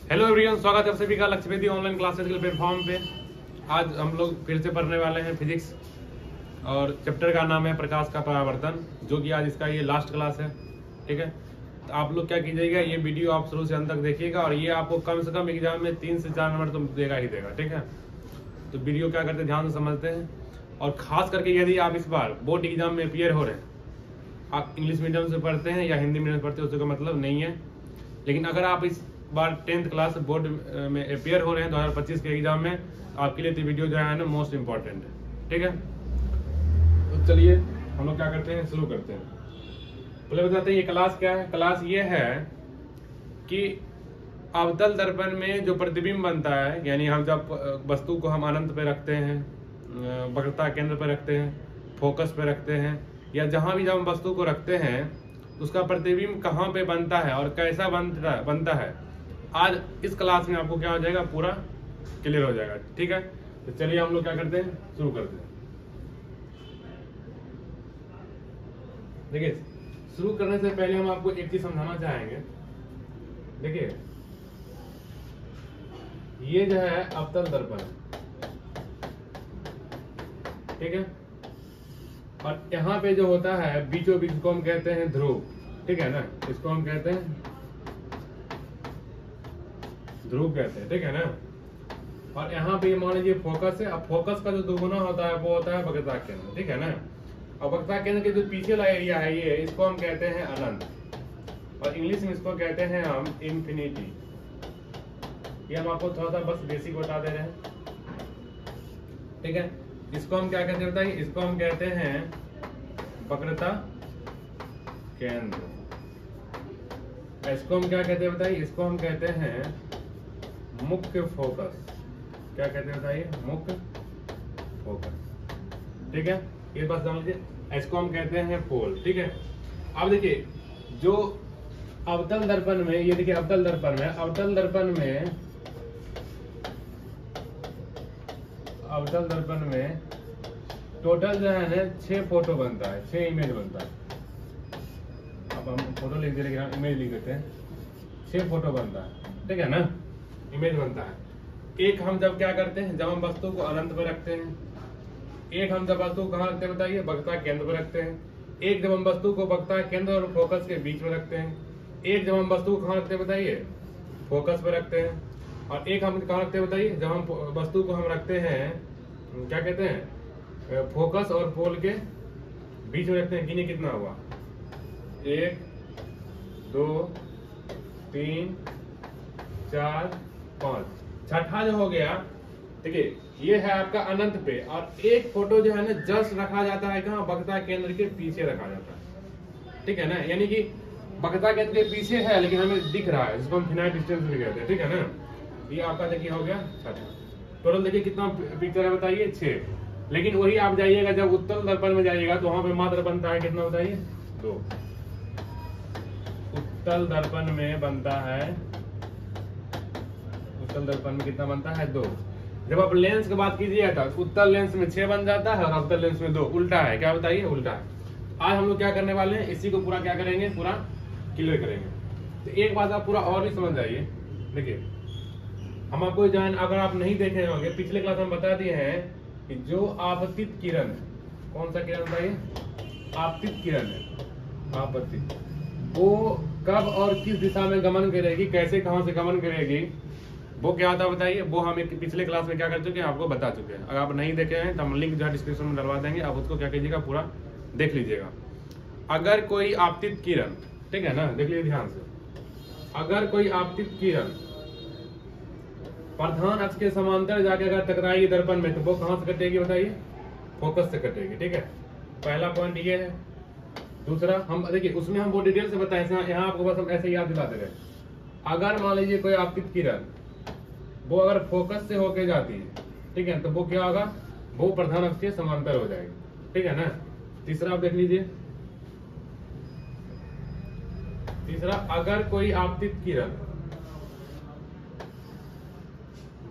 Hello everyone, स्वागत है आप सभी का लक्ष्यवेदी ऑनलाइन क्लासेस के प्लेटफॉर्म पे। आज हम लोग फिर से पढ़ने वाले हैं फिजिक्स और चैप्टर का नाम है प्रकाश का परावर्तन, जो कि आज इसका ये लास्ट क्लास है। ठीक है, तो आप लोग क्या कीजिएगा, ये वीडियो आप शुरू से अंत तक देखिएगा और ये आपको कम से कम एग्जाम में 3 से 4 नंबर तो देगा ही देगा। ठीक है, तो वीडियो क्या करते हैं ध्यान से समझते हैं। और खास करके यदि आप इस बार बोर्ड एग्जाम में अपियर हो रहे हैं, आप इंग्लिश मीडियम से पढ़ते हैं या हिंदी मीडियम से पढ़ते हैं, उसका मतलब नहीं है। लेकिन अगर आप इस बार 10th क्लास बोर्ड में अपियर हो रहे हैं 2025 के एग्जाम में, आपके लिए तो वीडियो जो है ना मोस्ट इम्पोर्टेंट है। ठीक है, तो चलिए हम लोग क्या करते हैं, शुरू करते हैं। पहले बताते हैं ये क्लास क्या है। क्लास ये है कि अवतल दर्पण में जो प्रतिबिंब बनता है, यानी हम जब वस्तु को हम अनंत पे रखते हैं, वक्रता केंद्र पे रखते हैं, फोकस पे रखते हैं, या जहां भी जब हम वस्तु को रखते हैं उसका प्रतिबिंब कहाँ पे बनता है और कैसा बनता है, आज इस क्लास में आपको क्या हो जाएगा, पूरा क्लियर हो जाएगा। ठीक है, तो चलिए हम लोग क्या करते हैं, शुरू करते हैं। देखिए, शुरू करने से पहले हम आपको एक चीज समझाना चाहेंगे। देखिए, ये जो है अवतल दर्पण, ठीक है, और यहाँ पे जो होता है बीचों बीच को हम कहते हैं ध्रुव। ठीक है ना, इसको हम कहते हैं ध्रुव कहते हैं। ठीक है ना, और यहाँ पे मान लीजिए फोकस है। अब फोकस का जो दोगुना होता है वो होता है वक्रता केंद्र। ठीक है ना, और वक्रता केंद्र के जो पीछे वाला एरिया है ये, इसको हम कहते हैं अनंत, और इंग्लिश में इसको कहते हैं हम इंफिनिटी। ये हम आपको थोड़ा सा बस बेसिक बता दे रहे हैं। ठीक है, इसको हम क्या कहते हैं बताइए, इसको हम कहते हैं वक्रता केंद्र। इसको हम क्या कहते हैं बताइए, इसको हम कहते हैं मुख्य फोकस। क्या कहते हैं बताइए, मुख्य फोकस। ठीक है, ये बात समझ लीजिए। इसको हम कहते हैं पोल। ठीक है, अब देखिए जो अवतल दर्पण में, ये देखिए अवतल दर्पण में, अवतल दर्पण में टोटल जो है ना 6 फोटो बनता है, 6 इमेज बनता है। अब हम फोटो लिख दे, लेकिन हम इमेज लिख देते हैं। 6 फोटो बनता है, ठीक है ना, इमेज बनता है। एक हम जब क्या करते हैं, जब हम वस्तु को अनंत पर रखते हैं। एक हम जब वस्तु को कहाँ रखते हैं बताइए, वक्रता केंद्र पर रखते हैं। एक जब हम वस्तु को वक्रता केंद्र और फोकस के बीच में रखते हैं। एक जब हम वस्तु को कहाँ रखते हैं बताइए, फोकस पर रखते हैं। और एक हम कहाँ रखते हैं बताइए, जब हम वस्तु को हम रखते हैं, क्या कहते हैं, फोकस और पोल के बीच में रखते हैं। गिनिए कितना हुआ, 1 2 3 4 5, छठा जो हो गया। देखिए, ये है आपका अनंत पे, और एक फोटो जो है ना जस्ट रखा जाता है कहाँ, वक्रता केंद्र के पीछे रखा जाता है। ठीक है ना, यानी कि वक्रता केंद्र के पीछे है लेकिन हमें दिख रहा है, जिसको हम फिनाइट डिस्टेंस भी कहते हैं। ठीक है ना, ये आपका देखिए हो गया छठा। टोटल देखिए कितना पिक्चर है बताइए, 6। लेकिन वही आप जाइएगा जब उत्तल दर्पण में जाइएगा तो वहां पे मात्र बनता है कितना बताइए, 2। उत्तल दर्पण में बनता है, उत्तल दर्पण में कितना बनता है, 2। जब आप लेंस की बात कीजिएगा तो उत्तल लेंस में 6 बन जाता है और अवतल लेंस में 2। उल्टा है, क्या बताइए, उल्टा है। आज हम लोग क्या करने वाले हैं, इसी को पूरा क्या करेंगे, पूरा क्लियर करेंगे। तो एक बात आप पूरा और भी समझ जाइए। देखिए, हम आपको जो है, अगर आप नहीं देखे होंगे, पिछले क्लास में बता दिए हैं कि जो आपतित किरण है, कौन सा किरण बताइए, आपतित किरण है, आपतित, वो कब और किस दिशा में गमन करेगी, कैसे कहां से गमन करेगी, वो क्या होता है बताइए। वो हम एक पिछले क्लास में क्या कर चुके हैं, आपको बता चुके हैं। अगर आप नहीं देखे हैं तो हम लिंक जो है डिस्क्रिप्शन में डलवा देंगे, आप उसको क्या कीजिएगा, पूरा देख लीजिएगा। अगर कोई आपतित किरण, ठीक है ना, देख लीजिए ध्यान से, अगर कोई आपतित किरण प्रधान अक्ष के समांतर जाके अगर टकराएगी दर्पण में, तो वो कहां से कटेगी बताइए, फोकस से कटेगी। ठीक है, पहला पॉइंट ये है। दूसरा, हम देखिए उसमें हम वो डिटेल से बताएं, यहाँ आपको बस हम ऐसे याद दिला दे रहे हैं। अगर मान लीजिए कोई आपतित किरण वो अगर फोकस से होके जाती है, ठीक है, तो वो क्या होगा, वो प्रधान अक्ष के समांतर हो जाएगी। ठीक है ना। तीसरा आप देख लीजिए, तीसरा, अगर कोई आपतित किरण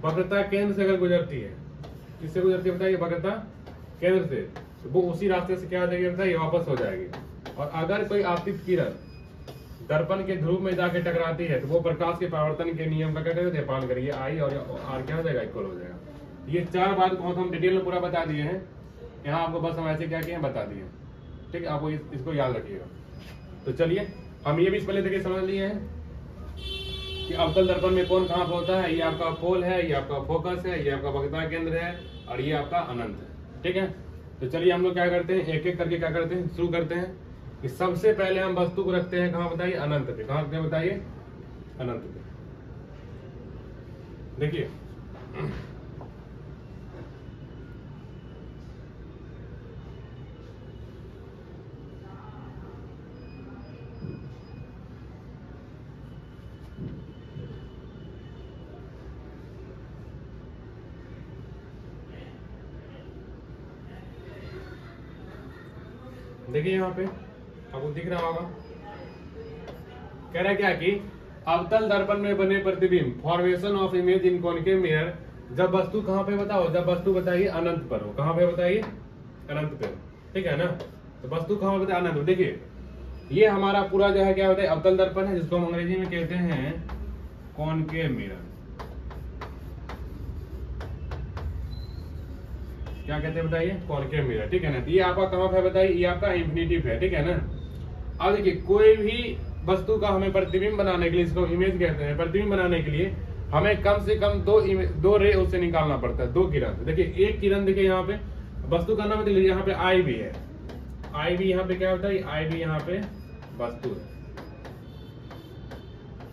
वक्रता केंद्र से अगर गुजरती है, किससे गुजरती है बताइए, वक्रता केंद्र से, तो वो उसी रास्ते से क्या हो जाएगी बताइए, वापस हो जाएगी। और अगर कोई आपतित किरण दर्पण के ध्रुव में जाके टकराती है तो वो प्रकाश के परावर्तन के नियम का क्या कहते हैं, पालन करिए। आई और आर क्या हो जाएगा, इक्वल हो जाएगा। ये 4 बात को हम डिटेल में पूरा बता दिए हैं, यहाँ आपको बस हम ऐसे क्या किए हैं बता दिए। ठीक है, आपको इसको याद रखिएगा। तो चलिए हम ये भी पहले देखिए समझ लिए हैं कि अवतल दर्पण में कौन कहाँ पे होता है। ये आपका पोल है, ये आपका फोकस है, ये आपका वक्रता केंद्र है और ये आपका अनंत है। ठीक है, तो चलिए हम लोग क्या करते हैं, एक एक करके क्या करते हैं, शुरू करते हैं कि सबसे पहले हम वस्तु को रखते हैं कहाँ बताइए, अनंत पे। कहाँ रखते हैं बताइए, अनंत पे। देखिए देखिए यहाँ पे आपको दिख रहा होगा, कह रहा है क्या कि अवतल दर्पण में बने प्रतिबिंब formation of image in concave mirror, जब वस्तु कहाँ पे बताओ, जब वस्तु बताइए अनंत पर हो। कहाँ पे बताइए, अनंत पे। ठीक है ना, तो वस्तु कहाँ बताए, अनंत। देखिए ये हमारा पूरा जो है क्या होता है, अवतल दर्पण है, जिसको हम अंग्रेजी में कहते हैं कॉनकेव मिरर। क्या कहते हैं बताइए, कॉनकेव मिरर। ठीक है ना, ये आपका कहाँ पे बताइए, ये आपका इंफिनिटिव है। ठीक है ना, अब देखिए कोई भी वस्तु का हमें प्रतिबिंब बनाने के लिए, इसको इमेज कहते हैं, प्रतिबिंब बनाने के लिए हमें कम से कम दो रे उससे निकालना पड़ता है, 2 किरण। देखिए एक किरण देखिए यहाँ पे वस्तु का नाम देख लीजिए, यहाँ पे आई भी है, आई भी यहाँ पे क्या होता है, आई भी यहाँ पे वस्तु है।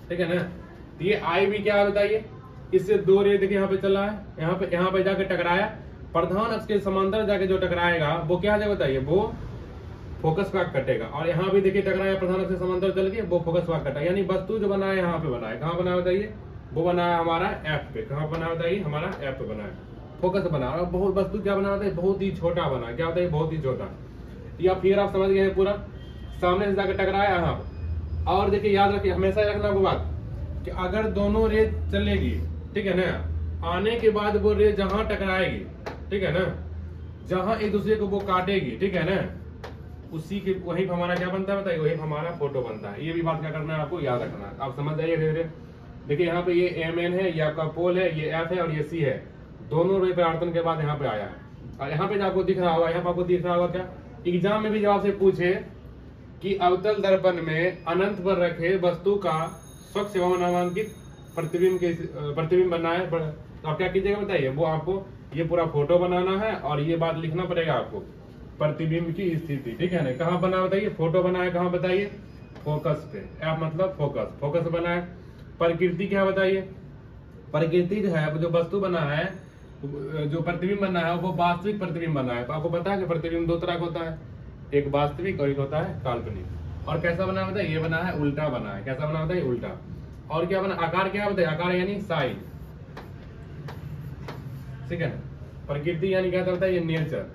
ठीक है ना, तो ये आई भी क्या बताइए, इससे 2 रे देखिए यहाँ पे चला है, यहाँ पे जाके टकराया, प्रधान अक्ष के समांतर जाके जो टकराएगा वो क्या है बताइए, वो फोकस वाक कटेगा। और यहाँ भी देखिए टकराया, प्रधान अक्ष से समांतर चल के वो फोकस वाक कटा, यानी वस्तु जो बनाया यहाँ पे बनाया, कहाँ बनाया बताइए, वो बनाया हमारा एफ पे। कहाँ बनाया बताइए, हमारा एफ पे बनाया, फोकस बना। और बहुत वस्तु क्या बना होता है, बहुत ही छोटा बना, क्या होता है, बहुत ही छोटा। या फिर आप समझ गए हैं पूरा, सामने से जाकर टकराया यहाँ पे। और देखिए याद रखिए, हमेशा रखना वो बात कि अगर दोनों रे चलेगी, ठीक है ना, आने के बाद वो रे जहां टकराएगी, ठीक है ना, जहां एक दूसरे को वो काटेगी, ठीक है ना, उसी के वही हमारा क्या बनता है बताइए, वही हमारा फोटो बनता है। ये भी बात क्या करना है आपको याद रखना है, आप समझ जाइए धीरे धीरे। देखिए यहाँ पे ये एम है, ये आपका पोल है, ये एफ है और ये सी है, दोनों रे परिवर्तन के बाद यहाँ पे आया है। और यहाँ पे आपको दिख रहा होगा, यहाँ पे आपको दिख रहा होगा क्या, एग्जाम में भी जब आपसे पूछे कि अवतल दर्पण में अनंत पर रखे वस्तु का स्वच्छ एवं नामांकित प्रतिबिंब बनना है, तो आप क्या कीजिएगा बताइए, वो आपको ये पूरा फोटो बनाना है और ये बात लिखना पड़ेगा आपको, प्रतिबिंब की स्थिति। ठीक है ना, कहाँ बना बताइए, फोटो बना है, कहाँ बताइए, फोकस पे। एफ मतलब फोकस, फोकस बना है। प्रकृति क्या बताइए, प्रकृति जो है, जो वस्तु बना है, जो प्रतिबिंब बना है वो वास्तविक प्रतिबिंब बना है। तो आपको पता है कि प्रतिबिंब 2 तरह का होता है, एक वास्तविक और एक होता है काल्पनिक। और कैसा बना बताइए, ये बना है उल्टा बना है। कैसा बना बताइए, उल्टा। और क्या बना, आकार क्या बताइए, आकार यानी साइज। ठीक है, प्रकृति यानी क्या होता है, ये नेचर।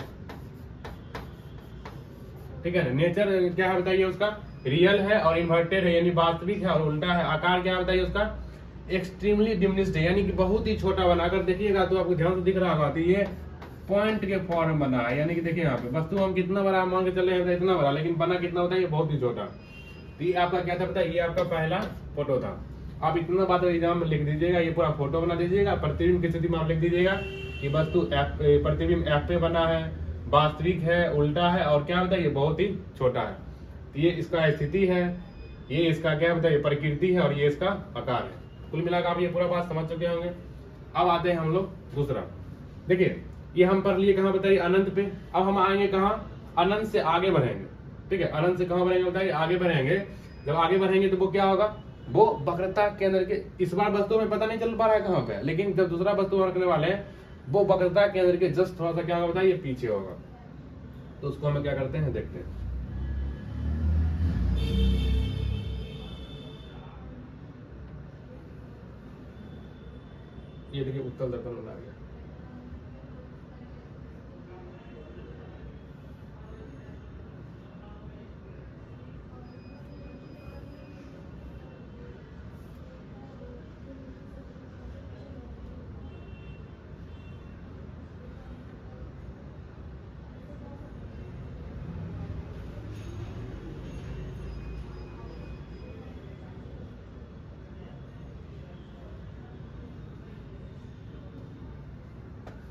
ठीक है ना, नेचर क्या है बताइए, उसका रियल है और इन्वर्टेड है, यानी वास्तविक है और उल्टा है। आकार क्या बताइए उसका, एक्सट्रीमली डिमिनिश्ड है, यानी कि बहुत ही छोटा बना। अगर देखिएगा तो आपको ध्यान से दिख रहा होगा, तो ये पॉइंट के फॉर्म बना है, यानी कि देखिए यहाँ पे वस्तु हम कितना बड़ा मान के चले हैं, इतना बड़ा, लेकिन बना कितना होता है, ये बहुत ही छोटा। तो ये आपका क्या था पता है, ये आपका पहला फोटो था। आप इतना बात एग्जाम में लिख दीजिएगा, ये पूरा फोटो बना दीजिएगा। प्रतिबिंब की स्थिति में आप लिख दीजिएगा कि वस्तु प्रतिबिंब एफ पे बना है, वास्तविक है, उल्टा है और क्या बताइए, बहुत ही छोटा है। तो ये इसका स्थिति है, ये इसका क्या बताइए, प्रकृति है और ये इसका आकार है। कुल मिलाकर आप ये पूरा बात समझ चुके होंगे। अब आते हैं हम लोग दूसरा। देखिए ये हम पढ़ लिए कहाँ बताइए, अनंत पे। अब हम आएंगे कहाँ, अनंत से आगे बढ़ेंगे। ठीक है, अनंत से कहाँ बढ़ेंगे बताइए, आगे बढ़ेंगे। जब आगे बढ़ेंगे तो वो क्या होगा, वो वक्रता केंद्र के, इस बार वस्तु में पता नहीं चल पा रहा है कहाँ पे, लेकिन जब दूसरा वस्तु रखने वाले हैं वो वक्रता केंद्र के जस्ट थोड़ा सा क्या होगा बताइए, पीछे होगा। तो उसको हम क्या करते हैं, देखते हैं। ये देखिए उत्तल दर्पण बना गया।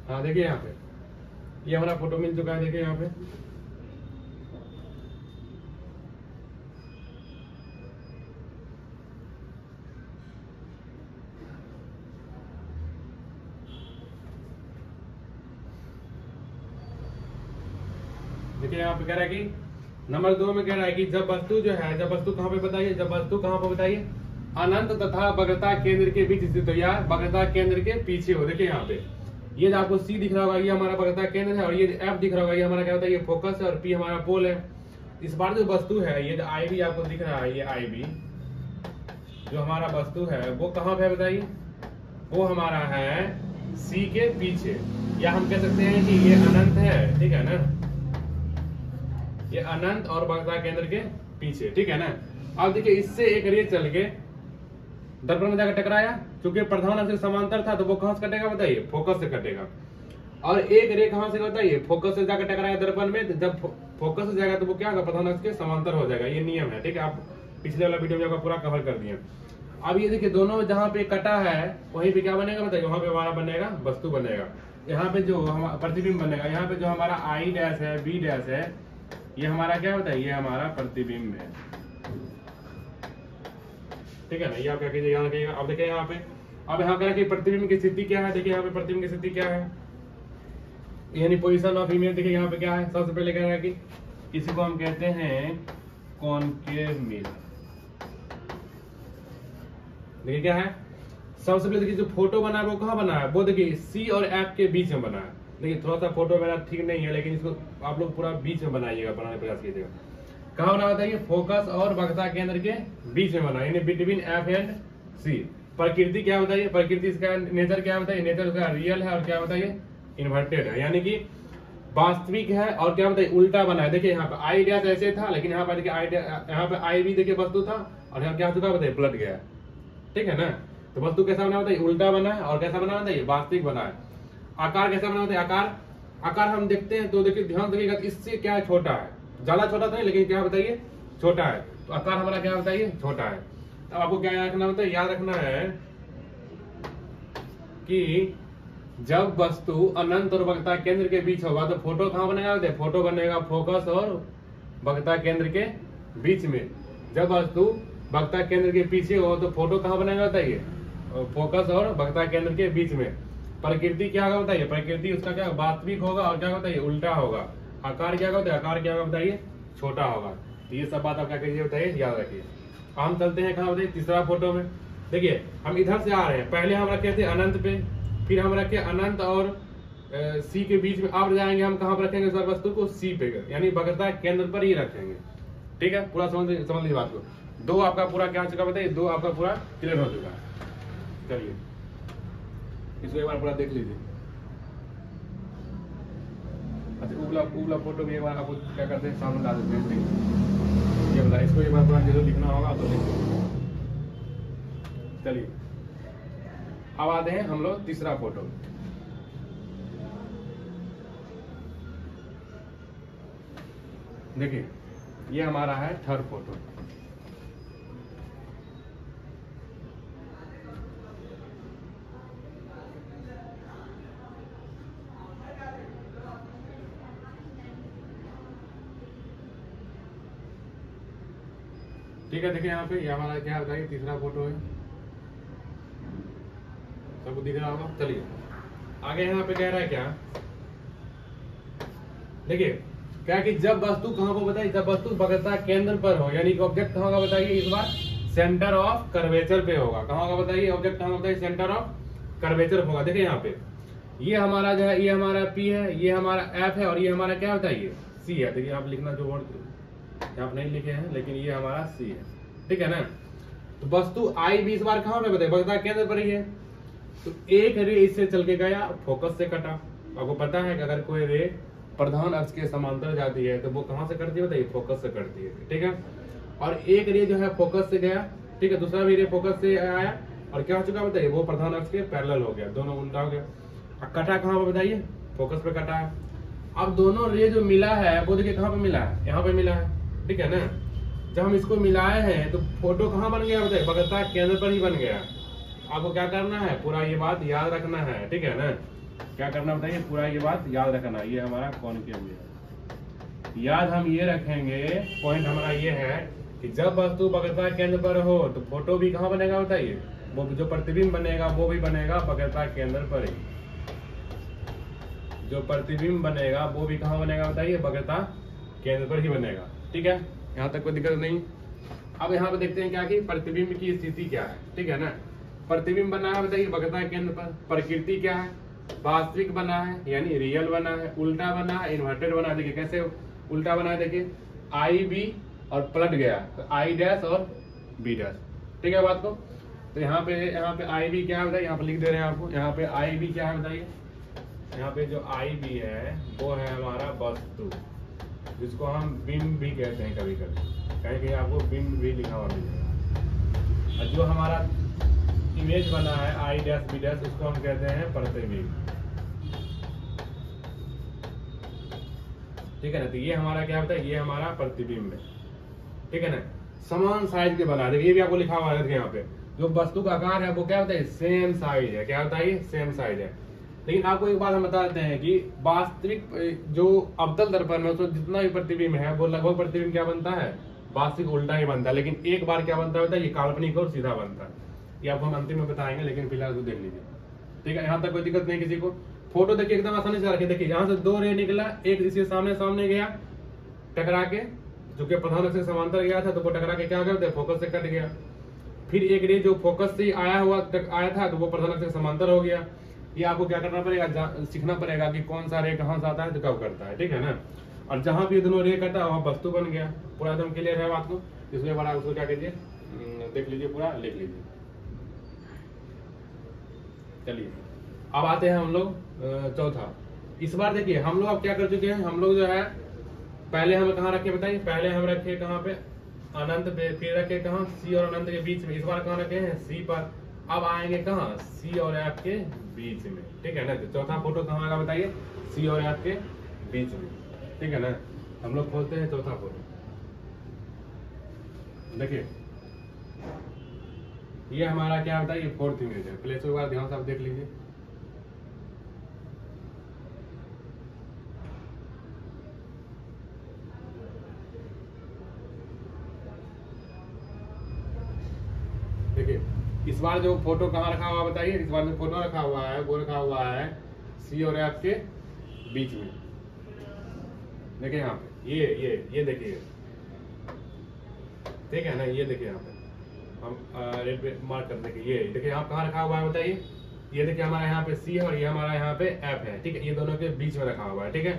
हाँ देखिए यहाँ पे ये हमारा फोटो मिल चुका है, देखिए यहाँ पे। देखिए यहाँ पे कह रहा है कि नंबर 2 में कह रहा है कि जब वस्तु जो है, जब वस्तु कहाँ पे बताइए, जब वस्तु कहाँ पे बताइए, अनंत तथा वक्रता केंद्र के बीच स्थित हो या वक्रता केंद्र के पीछे हो। देखिए यहाँ पे ये जो आपको सी दिख रहा होगा ये हमारा वक्रता केंद्र है, और ये एफ दिख रहा होगा ये हमारा क्या होता है, ये फोकस है, और पी हमारा पोल है। इस बार जो वस्तु है, ये जो आई बी आपको दिख रहा है, ये आई बी जो हमारा वस्तु है वो कहाँ पे बताइए, वो हमारा है सी के पीछे, या हम कह सकते हैं कि ये अनंत है, ठीक है ना, ये अनंत और वक्रता केंद्र के पीछे, ठीक है ना। अब देखिए इससे एक रे चल के दर्पण में जाकर टकराया, क्योंकि प्रधान अक्ष समांतर था तो वो कहां से कटेगा बताइए, फोकस से कटेगा। और एक रे कहां से बताइए, फोकस से जाकर टकराया दर्पण में, जब फोकस से जाएगा तो वो क्या होगा, प्रधान अक्ष के समांतर हो जाएगा, ये नियम है, ठीक है। आप पिछले वाला वीडियो में पूरा कवर कर दिए। अब ये देखिए दोनों जहां पे कटा है वहीं पे क्या बनेगा बताइए, वहां पे हमारा बनेगा वस्तु बनेगा। यहाँ पे जो हमारा प्रतिबिंब बनेगा, यहाँ पे जो हमारा आई डैश है, बी डैश है, ये हमारा क्या होता है, ये हमारा प्रतिबिंब है, ठीक है ना। ये आप क्या कीजिए, यहाँ रखिएगा। अब देखिए यहाँ पे, अब यहाँ कह रहा है कि प्रतिबिंब की स्थिति क्या है, देखिए यहाँ पे प्रतिबिंब की स्थिति क्या है, यानी पोजीशन ऑफ इमेज। देखिए यहाँ पे क्या है, सबसे पहले कह रहा है कि इसी को हम कहते हैं कॉनकेव मिरर। देखिए क्या है, सबसे पहले देखिए जो फोटो बना है वो कहाँ बना है, वो देखिए सी और एफ के बीच में बना है। देखिए थोड़ा सा फोटो मेरा ठीक नहीं है, लेकिन इसको आप लोग पूरा बीच में बनाइएगा, बनाने प्रयास कीजिएगा। कहाँ बना बताइए, फोकस और वक्रता केंद्र के बीच में बना, यानी बिटवीन एफ एंड सी। प्रकृति क्या बताइए, प्रकृति इसका नेचर क्या बताइए, नेचर उसका रियल है, और क्या बताइए इन्वर्टेड है, यानी कि वास्तविक है, और क्या बताइए उल्टा बना है। देखिए यहाँ पे आई डैश ऐसे था, लेकिन यहाँ पे देखिए यहाँ पे आई भी देखिए वस्तु था, और यहाँ क्या चुका बताइए पलट गया, ठीक है ना। तो वस्तु कैसा बना बताइए, उल्टा बना है, और कैसा बना बताइए वास्तविक बना है। आकार कैसा बना बताइए, आकार हम देखते हैं तो देखिए ध्यान देखिएगा, इससे क्या छोटा है, ज्यादा छोटा तो नहीं, लेकिन क्या बताइए छोटा है, तो आकार हमारा क्या बताइए छोटा है। तो आपको क्या याद रखना बताइए, याद रखना है कि जब वस्तु अनंत और वक्रता केंद्र के बीच होगा तो फोटो कहाँ बनेगा बताइए, फोटो बनेगा फोकस और वक्रता केंद्र के बीच में। जब वस्तु वक्रता केंद्र के पीछे हो तो फोटो कहाँ बनेगा बताइए, फोकस और वक्रता केंद्र के बीच में। प्रकृति क्या होगा बताइए, प्रकृति उसका क्या वास्तविक होगा, और क्या बताइए उल्टा होगा। आकार क्या होता है, आकार क्या होगा बताइए छोटा होगा। तो ये सब बात आप क्या करिए बताइए, याद रखिए। हम चलते हैं कहाँ बताइए, तीसरा फोटो में। देखिए हम इधर से आ रहे हैं, पहले हम रखे थे अनंत पे, फिर हम रखे अनंत और सी के बीच में। अब जाएंगे हम कहाँ पर रखेंगे सर वस्तु को, सी पे, यानी वक्रता केंद्र पर ही रखेंगे, ठीक है। पूरा समझ लीजिए बात को। दो आपका पूरा क्या हो चुका बताइए, दो आपका पूरा क्लियर हो चुका है। चलिए इसको एक बार पूरा देख लीजिए। अच्छा उबला फोटो भी एक बार आपको क्या करते हैं, सामने ला देते हैं, ये बता, इसको एक बार पूरा जो लिखना होगा तो लिख लीजिए। चलिए अब आते हैं हम लोग तीसरा फोटो। देखिए ये हमारा है थर्ड फोटो। ठीक है, देखिए यहाँ पे ये हमारा क्या होता है, तीसरा फोटो है, सबको दिख रहा होगा। चलिए आगे यहाँ पे कह रहा है क्या, देखिए क्या कि जब वस्तु कहाँ पर बताइए, जब वस्तु वक्रता केंद्र पर हो, यानी कि ऑब्जेक्ट कहाँ का बताइए, इस बार सेंटर ऑफ कर्वेचर पे होगा। कहाँ का बताइए, ऑब्जेक्ट कहाँ बताइए, सेंटर ऑफ कर्वेचर होगा। देखिए यहाँ पे ये हमारा जो है, ये हमारा पी है, ये हमारा एफ है, और ये हमारा क्या बताइए सी है। देखिए आप लिखना जो वर्ड आप नहीं लिखे हैं, लेकिन ये हमारा सी है, ठीक है ना। तो वस्तु आई भी इस बार कहाँ पे बताइए, वक्रता केंद्र पर ही है। तो एक रे इससे चल के गया, फोकस से कटा। आपको पता है कि अगर कोई रे प्रधान अक्ष के समांतर जाती है तो वो कहां से कटती है बताइए, फोकस से कटती है, ठीक है। और एक रे जो है फोकस से गया, ठीक है, दूसरा भी रे फोकस से आया, और क्या हो चुका बताइए, वो प्रधान अक्ष के पैरेलल हो गया, दोनों उल्टा हो गया। कटा कहाँ पे बताइए, फोकस पे कटा है। अब दोनों रे जो मिला है वो देखिए कहाँ पे मिला है, यहाँ पे मिला है, ठीक है ना। जब हम इसको मिलाए हैं तो फोटो कहाँ बन गया बताइए, वक्रता केंद्र पर ही बन गया। आपको क्या करना है, पूरा ये बात याद रखना है, ठीक है ना। क्या करना बताइए, पूरा ये बात याद रखना, ये हमारा कॉनकेव मिरर। याद हम ये रखेंगे, पॉइंट हमारा ये है कि जब वस्तु वक्रता केंद्र पर हो तो फोटो भी कहाँ बनेगा बताइए, वो जो प्रतिबिंब बनेगा वो भी बनेगा वक्रता केंद्र पर ही। जो प्रतिबिंब बनेगा वो भी कहाँ बनेगा बताइए, वक्रता केंद्र पर ही बनेगा। ठीक है, यहाँ तक कोई दिक्कत नहीं। अब यहाँ पे देखते हैं क्या कि प्रतिबिंब की स्थिति क्या है। ठीक है ना, प्रतिबिंब बना है बताइए वक्रता केंद्र पर, प्रकृति क्या है, वास्तविक बना है यानी रियल बना है, उल्टा बना है, इन्वर्टेड बना है। देखिए कैसे उल्टा बना है, देखिए आई बी और पलट गया तो आई डैश और बी डैश। ठीक है बात को, तो यहाँ पे आई बी क्या है बताइए, यहाँ पे लिख दे रहे हैं आपको। यहाँ पे आई बी क्या है बताइए, यहाँ पे जो आई बी है वो है हमारा वस्तु, जिसको हम बिंब भी कहते हैं कभी कभी, कहीं आपको बिंब भी लिखा हुआ मिलेगा। और जो हमारा इमेज बना है आई डैश बी डैश, उसको हम कहते हैं प्रतिबिंब। ठीक है ना, तो ये हमारा क्या होता है, ये हमारा प्रतिबिंब है। ठीक है ना, समान साइज के बना, देखिए ये भी आपको लिखा हुआ है यहाँ पे, जो वस्तु का आकार है वो क्या होता है, सेम साइज है। क्या होता है, ये सेम साइज है। लेकिन आपको एक बात हम बता देते हैं कि वास्तविक जो अवतल दर्पण में उसमें जितना भी प्रतिबिंब है वो लगभग प्रतिबिंब क्या बनता है, वास्तविक उल्टा ही बनता है। लेकिन एक बार क्या बनता है, ये काल्पनिक और सीधा बनता है। ये आपको हम अंतिम में बताएंगे, लेकिन फिलहाल तो देख लीजिए। ठीक है, यहाँ तक कोई दिक्कत नहीं किसी को। फोटो देखिए एकदम आसानी से रखिए। देखिए यहाँ से दो रे निकला, एक इसके सामने गया टकरा के, जो कि प्रधान अक्ष से समांतर गया था, तो वो टकरा के क्या करते फोकस से कट गया। फिर एक रे जो फोकस से आया था तो वो प्रधान अक्ष से समांतर हो गया। ये आपको क्या करना पड़ेगा, सीखना पड़ेगा कि कौन सा रे कहाँ से आता है तो कब करता है। ठीक है ना, और जहां भी दोनों रे करता है वहां वस्तु बन गया। पूरा एकदम क्लियर है बात को, इसमें बड़ा उसको क्या कीजिए, देख लीजिए, पूरा लिख लीजिए। चलिए अब आते हैं हम लोग चौथा। इस बार देखिए हम लोग अब क्या कर चुके हैं, हम लोग जो है पहले हम कहाँ रखे बताइए, पहले हम रखे कहाँ पे, अनंत पे, फिर रखे कहाँ, सी और अनंत के बीच में। इस बार कहाँ रखे हैं, सी पर। अब आएंगे कहाँ, सी और एफ के बीच में। ठीक है ना, तो चौथा फोटो कहाँ आएगा बताइए, सी और एफ के बीच में। ठीक है ना, हम लोग खोलते हैं चौथा फोटो। देखिए ये हमारा क्या होता है, ये फोर्थ इमेज है। पहले एक बार ध्यान से आप देख लीजिए। देखिए इस बार जो फोटो कहाँ रखा हुआ बताइए, इस बार जो फोटो रखा हुआ है वो रखा हुआ है सी और एफ के बीच में। देखिए यहाँ पे ये देखिए, ठीक है ना, ये देखिए यहाँ पे हम रेड पे मार्क कर देंगे। ये देखिए यहाँ कहाँ रखा हुआ है बताइए, ये देखिए हमारा यहाँ पे सी है और ये हमारा यहाँ पे एफ है। ठीक है, ये दोनों के बीच में रखा हुआ है। ठीक है,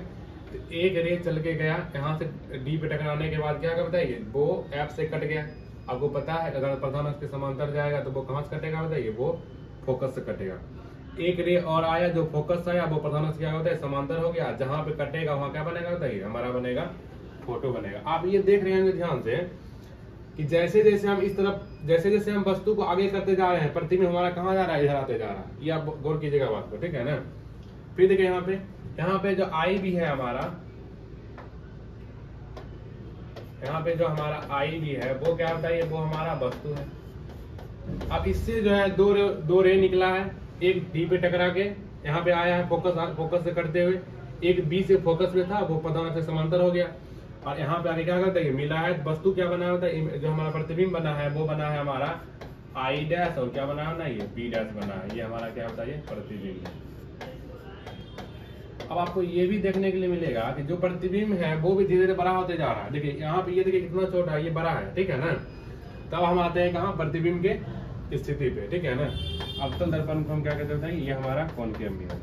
तो एक रे चल के गया यहाँ से डी पे टकराने के बाद क्या कर बताइए, वो एफ से कट गया। आपको पता है अगर प्रधान अक्ष के समांतर जाएगा तो वो कहाँ से कटेगा बताइए, वो फोकस से कटेगा। एक रे और आया जो फोकस आया वो प्रधान अक्ष क्या होता है, समांतर हो गया। जहां पे कटेगा वहां क्या बनेगा बताइए, हमारा बनेगा फोटो बनेगा। आप ये देख रहे होंगे ध्यान से कि जैसे जैसे हम इस तरफ, जैसे जैसे हम वस्तु को आगे करते जा रहे हैं, प्रतिबिंब हमारा कहाँ जा रहा है, इधर आते जा रहा है। ये आप गौर कीजिएगा बात को। ठीक है ना, फिर देखिए यहाँ पे जो आई भी है हमारा, यहाँ पे जो हमारा आई भी है वो क्या होता है, वो हमारा वस्तु है। अब इससे जो है दो रे निकला है, एक डी पे टकरा के यहाँ पे आया है फोकस से करते हुए, एक बी से फोकस में था वो प्रधान से समांतर हो गया, और यहाँ पे आगे क्या करता है, मिला है। वस्तु क्या बना होता है, जो हमारा प्रतिबिंब बना है वो बना है हमारा आई डैश, और क्या बना है ना, ये बी डैश बना है। ये हमारा क्या होता है, ये प्रतिबिंब है। अब आपको ये भी देखने के लिए मिलेगा कि जो प्रतिबिंब है वो भी धीरे धीरे बड़ा होते जा रहा है। देखिए यहाँ पे ये देखिए कितना छोटा है, ये बड़ा है। ठीक है ना, तब हम आते हैं कहाँ, प्रतिबिंब के स्थिति पे। ठीक है ना, अवतल दर्पण को हम क्या कहते हैं, ये हमारा कॉनकेव मिरर।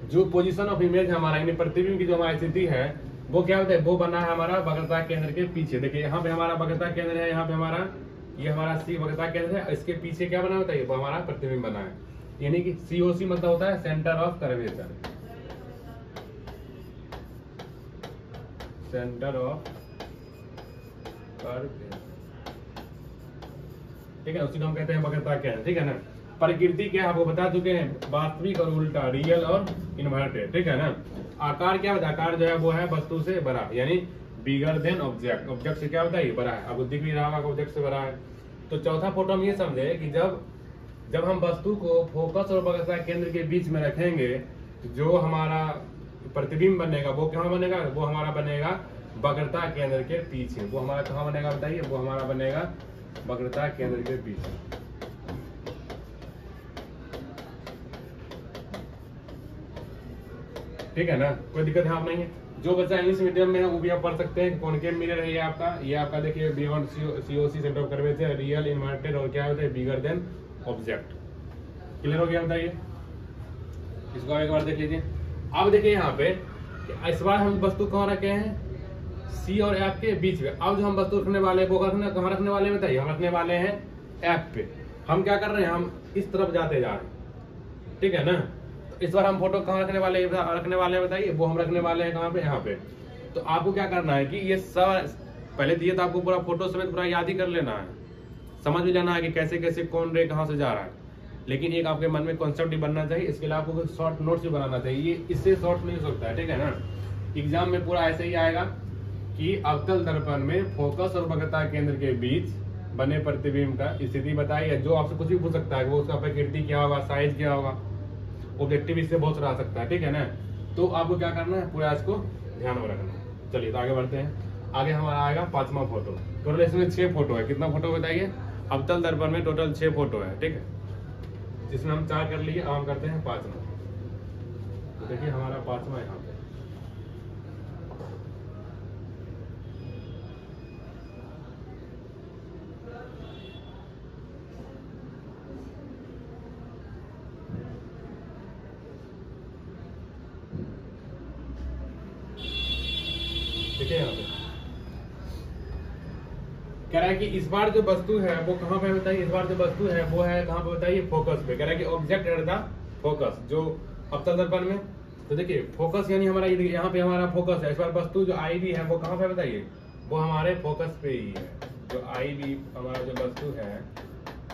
जो पोजीशन ऑफ इमेज हमारा यानी प्रतिबिंब की जो हमारी स्थिति है वो क्या होता है, वो बना है हमारा वक्रता केंद्र के पीछे। देखिए यहाँ पे हमारा वक्रता केंद्र है, यहाँ पे हमारा ये हमारा सी वक्रता केंद्र है, इसके पीछे क्या बना होता है, वो हमारा प्रतिबिंब बना है। यानी कि सीओसी मतलब होता है centre of curvature, centre of curvature. ठीक है, उसी को हम कहते हैं वक्रता केंद्र। ठीक है ना, प्रकृति क्या आपको बता चुके हैं, वास्तविक और उल्टा, रियल और इन्वर्टेड। ठीक है ना, आकार क्या होता है, आकार जो है वो है वस्तु से बड़ा, यानी बिगर देन ऑब्जेक्ट। ऑब्जेक्ट से क्या होता है, ये बड़ा है। आपको दिख भी रहा होगा ऑब्जेक्ट से बड़ा है। तो चौथा फोटो हम ये समझे कि जब जब हम वस्तु को फोकस और वक्रता केंद्र के बीच में रखेंगे, जो हमारा प्रतिबिंब बनेगा वो कहाँ बनेगा, वो हमारा बनेगा वक्रता केंद्र के पीछे। वो हमारा कहाँ बनेगा बताइए, वो हमारा बनेगा वक्रता केंद्र के पीछे। ठीक है ना, कोई दिक्कत यहाँ नहीं है। जो बच्चा इंग्लिश मीडियम में है वो भी आप पढ़ सकते हैं। कॉनकेव मिरर है ये आपका देखिए beyond COC centre of curvature, real, inverted और क्या होता है बिगर देन ऑब्जेक्ट। क्लियर हो गया बताइए, इसको एक बार देख लीजिए। अब देखिए यहाँ पे इस बार हम वस्तु कहाँ रखे हैं, सी और एफ के बीच में। अब जो हम वस्तु रखने वाले हैं वो कहाँ रखने वाले हैं बताइए, हम रखने वाले हैं एफ पे। हम क्या कर रहे हैं, हम इस तरफ जाते जा रहे हैं, ठीक है ना। तो इस बार हम फोटो कहाँ रखने वाले हैं बताइए, वो हम रखने वाले हैं कहाँ पे, यहाँ पे। तो आपको क्या करना है कि ये सब पहले दिए तो आपको पूरा फोटो समेत पूरा याद ही कर लेना है, समझ भी लेना है कि कैसे कैसे कौन रे कहाँ से जा रहा है। लेकिन एक आपके मन में कॉन्सेप्ट भी बनना चाहिए, इसके लिए आपको शॉर्ट नोट्स भी बनाना चाहिए। इससे शॉर्ट नहीं हो सकता है, ठीक है ना। एग्जाम में पूरा ऐसे ही आएगा कि अवतल दर्पण में फोकस और वक्रता केंद्र के बीच बने प्रतिबिंब का स्थिति बताइए। जो आपसे कुछ भी पूछ सकता है, वो उसका प्रकृति क्या होगा, साइज क्या होगा, ऑब्जेक्टिव इससे बहुत सारा आ सकता है, ठीक है ना। तो आपको क्या करना है, पूरा इसको ध्यान में रखना है। चलिए तो आगे बढ़ते हैं। आगे हमारा आएगा 5वां फोटो। टोटल इसमें 6 फोटो है। कितना फोटो बताइए, अवतल दर्पण में टोटल 6 फोटो है, ठीक है। जिसमें हम 4 कर लिए, अब हम करते हैं 5वां। तो देखिए हमारा 5वां यहाँ पे देखिए, यहाँ पे कह रहा है कि इस बार जो वस्तु है वो कहाँ पे बताइए, इस बार जो वस्तु है वो है कहाँ पे बताइए, फोकस पे। कह रहा है कि ऑब्जेक्ट एट द फोकस, जो अवतल दर्पण में। तो देखिए फोकस यानी हमारा यहाँ पे हमारा फोकस है। इस बार वस्तु जो आई भी है वो कहाँ पे बताइए, वो हमारे फोकस पे ही है। जो आई भी हमारा जो वस्तु है,